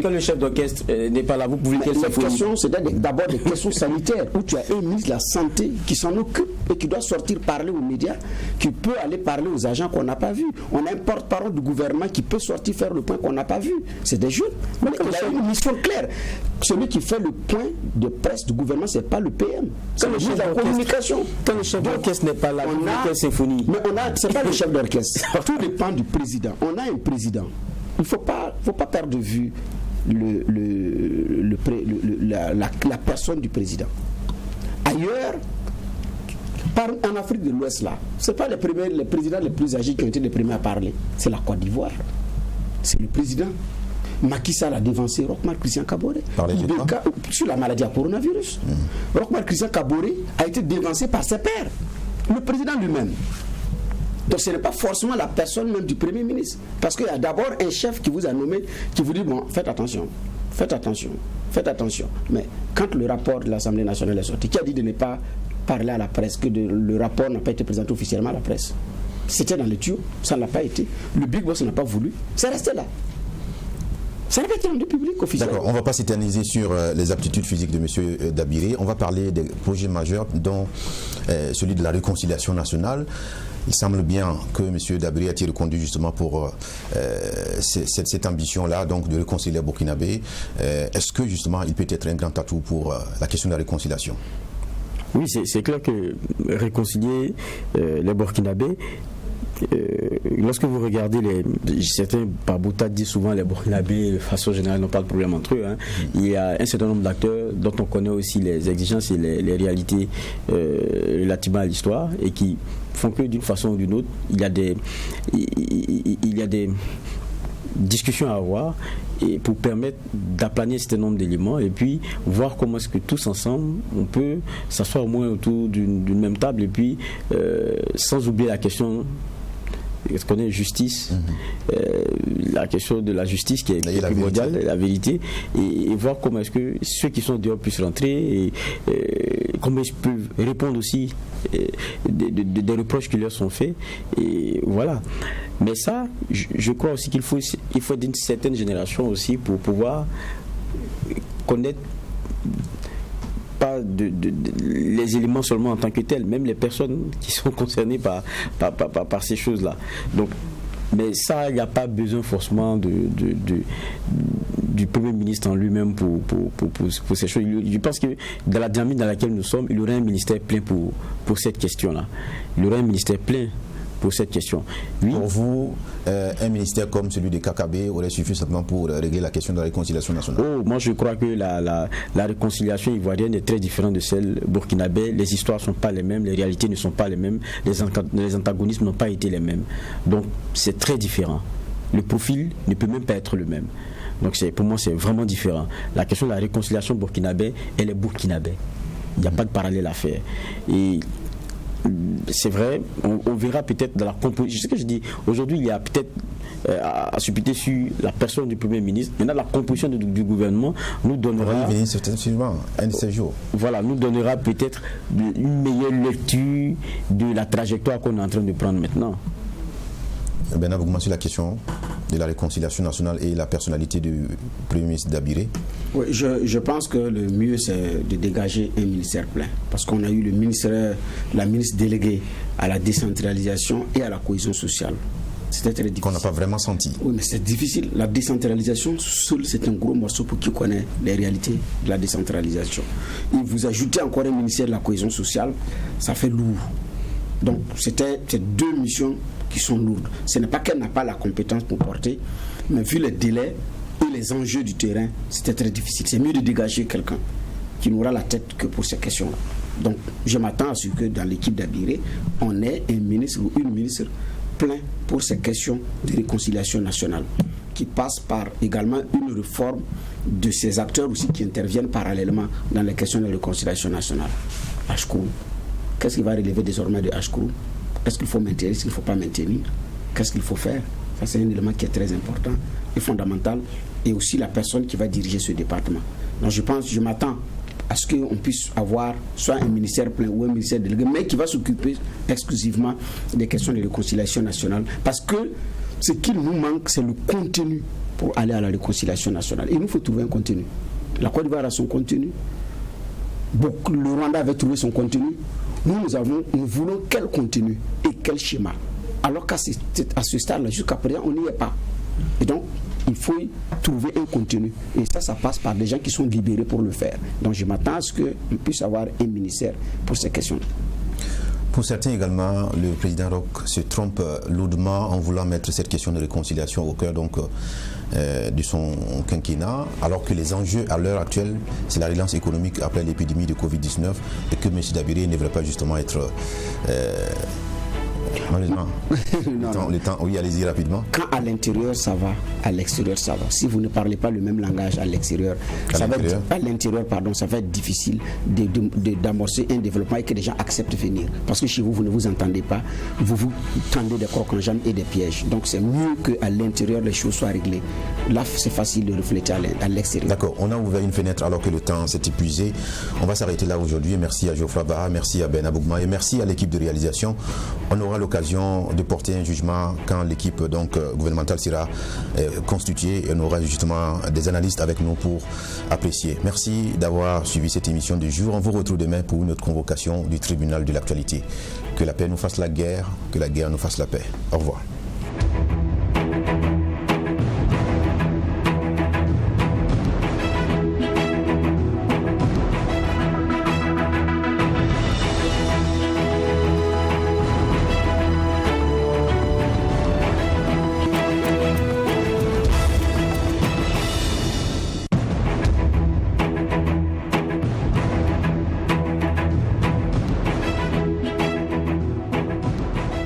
le chef d'orchestre n'est pas là, vous pouvez dire que question, c'est d'abord des questions sanitaires où tu as un ministre de la Santé qui s'en occupe et qui doit sortir parler aux médias, qui peut aller parler aux agents qu'on n'a pas vus. On a un porte-parole du gouvernement qui peut sortir faire le point qu'on n'a pas vu. C'est des jeunes. Mais il a une mission claire. Celui qui fait le point de presse du gouvernement, ce n'est pas le PM. C'est le chef de la communication. Quand le chef d'orchestre n'est pas là, quelle symphonie? Mais c'est pas le chef d'orchestre. Tout dépend du président. On a un président. Il ne faut pas perdre de vue la personne du président. Ailleurs, en Afrique de l'Ouest, là, ce n'est pas les présidents les plus âgés qui ont été les premiers à parler. C'est la Côte d'Ivoire. C'est le président. Macky Sall a devancé Roch-Marc Christian Kaboré sur la maladie à coronavirus. Roch-Marc Christian Kaboré a été devancé par ses pairs, le président lui-même. Donc ce n'est pas forcément la personne même du Premier ministre. Parce qu'il y a d'abord un chef qui vous a nommé, qui vous dit, bon, faites attention. Mais quand le rapport de l'Assemblée nationale est sorti, qui a dit de ne pas parler à la presse, que le rapport n'a pas été présenté officiellement à la presse? C'était dans le tuyau, ça ne l'a pas été. Le Big Boss n'a pas voulu, c'est resté là. Ça n'a pas été rendu public officiellement. D'accord, on ne va pas s'éterniser sur les aptitudes physiques de M. Dabiré. On va parler des projets majeurs, dont celui de la réconciliation nationale. Il semble bien que M. Dabiré a été reconduit justement pour cette ambition-là, donc de réconcilier les Burkinabés. Est-ce que justement il peut être un grand atout pour la question de la réconciliation? Oui, c'est clair que réconcilier les Burkinabés, lorsque vous regardez certains par boutade disent souvent les Burkinabés de façon générale n'ont pas de problème entre eux, hein. Il y a un certain nombre d'acteurs dont on connaît aussi les exigences et les réalités relativement à l'histoire et qui font que d'une façon ou d'une autre il y a des discussions à avoir et pour permettre d'aplanir un certain nombre d'éléments et puis voir comment est-ce que tous ensemble on peut s'asseoir au moins autour d'une même table et puis sans oublier la question ce qu'on est justice, la question de la justice qui est primordiale, la vérité, et voir comment est-ce que ceux qui sont dehors puissent rentrer et comment ils peuvent répondre aussi des reproches qui leur sont faits, et voilà. Mais ça, je crois aussi qu'il faut d'une certaine génération aussi pour pouvoir connaître pas les éléments seulement en tant que tels, même les personnes qui sont concernées par ces choses-là. Donc, mais ça, il n'y a pas besoin forcément du Premier ministre en lui-même pour ces choses. Je pense que dans la dynamique dans laquelle nous sommes, il y aurait un ministère plein pour cette question-là. Il y aurait un ministère plein pour cette question. Oui. Pour vous, un ministère comme celui de Kakabe aurait suffi simplement pour régler la question de la réconciliation nationale? Moi je crois que la réconciliation ivoirienne est très différente de celle burkinabé. Les histoires ne sont pas les mêmes, les réalités ne sont pas les mêmes, les antagonismes n'ont pas été les mêmes. Donc c'est très différent. Le profil ne peut même pas être le même. Donc pour moi c'est vraiment différent. La question de la réconciliation burkinabé, elle est burkinabé. Il n'y a pas de parallèle à faire. Et c'est vrai, on verra peut-être dans la composition. Ce que je dis, aujourd'hui il y a peut-être à supputer sur la personne du Premier ministre. Maintenant la composition du gouvernement nous donnera un de ces jours. Voilà, nous donnera peut-être une meilleure lecture de la trajectoire qu'on est en train de prendre maintenant. Bernard, vous commencez la question de la réconciliation nationale et la personnalité du Premier ministre Dabiré. Oui, je pense que le mieux c'est de dégager un ministère plein. Parce qu'on a eu la ministre déléguée à la décentralisation et à la cohésion sociale. C'était très difficile. Qu'on n'a pas vraiment senti. Oui, mais c'est difficile. La décentralisation, seul, c'est un gros morceau pour qui connaît les réalités de la décentralisation. Et vous ajoutez encore un ministère de la cohésion sociale, ça fait lourd. Donc, c'était deux missions qui sont lourdes. Ce n'est pas qu'elle n'a pas la compétence pour porter, mais vu les délais et les enjeux du terrain, c'était très difficile. C'est mieux de dégager quelqu'un qui n'aura la tête que pour ces questions-là. Donc, je m'attends à ce que dans l'équipe d'Abiré, on ait un ministre ou une ministre plein pour ces questions de réconciliation nationale, qui passe par également une réforme de ces acteurs aussi qui interviennent parallèlement dans les questions de réconciliation nationale. Ashkourou. Qu'est-ce qui va relever désormais de Ashkourou? Est-ce qu'il faut maintenir, est-ce qu'il ne faut pas maintenir? Qu'est-ce qu'il faut faire? Ça, c'est un élément qui est très important et fondamental, et aussi la personne qui va diriger ce département. Donc je m'attends à ce qu'on puisse avoir soit un ministère plein ou un ministère délégué, mais qui va s'occuper exclusivement des questions de réconciliation nationale. Parce que ce qu'il nous manque, c'est le contenu pour aller à la réconciliation nationale. Il nous faut trouver un contenu. La Côte d'Ivoire a son contenu. Le Rwanda avait trouvé son contenu. Nous voulons quel contenu et quel schéma. Alors qu'à ce stade-là, jusqu'à présent, on n'y est pas. Et donc, il faut trouver un contenu. Et ça passe par des gens qui sont libérés pour le faire. Donc, je m'attends à ce qu'on puisse avoir un ministère pour ces questions-là. Pour certains également, le président Roch se trompe lourdement en voulant mettre cette question de réconciliation au cœur de son quinquennat, alors que les enjeux à l'heure actuelle, c'est la relance économique après l'épidémie de Covid-19 et que M. Dabiré ne devrait pas justement être Malheureusement. Le temps, oui, allez-y rapidement. Quand à l'intérieur ça va, à l'extérieur ça va. Si vous ne parlez pas le même langage à l'extérieur, ça va être difficile d'amorcer un développement et que les gens acceptent de venir. Parce que chez vous, vous ne vous entendez pas, vous vous tendez des crocs-en-jambe et des pièges. Donc c'est mieux qu'à l'intérieur les choses soient réglées. Là, c'est facile de refléter à l'extérieur. D'accord, on a ouvert une fenêtre alors que le temps s'est épuisé. On va s'arrêter là aujourd'hui. Merci à Geoffroy Bara, merci à Ben Abougma et merci à l'équipe de réalisation. On aura l'occasion de porter un jugement quand l'équipe gouvernementale sera constituée et on aura justement des analystes avec nous pour apprécier. Merci d'avoir suivi cette émission du jour. On vous retrouve demain pour une autre convocation du tribunal de l'actualité. Que la paix nous fasse la guerre, que la guerre nous fasse la paix. Au revoir.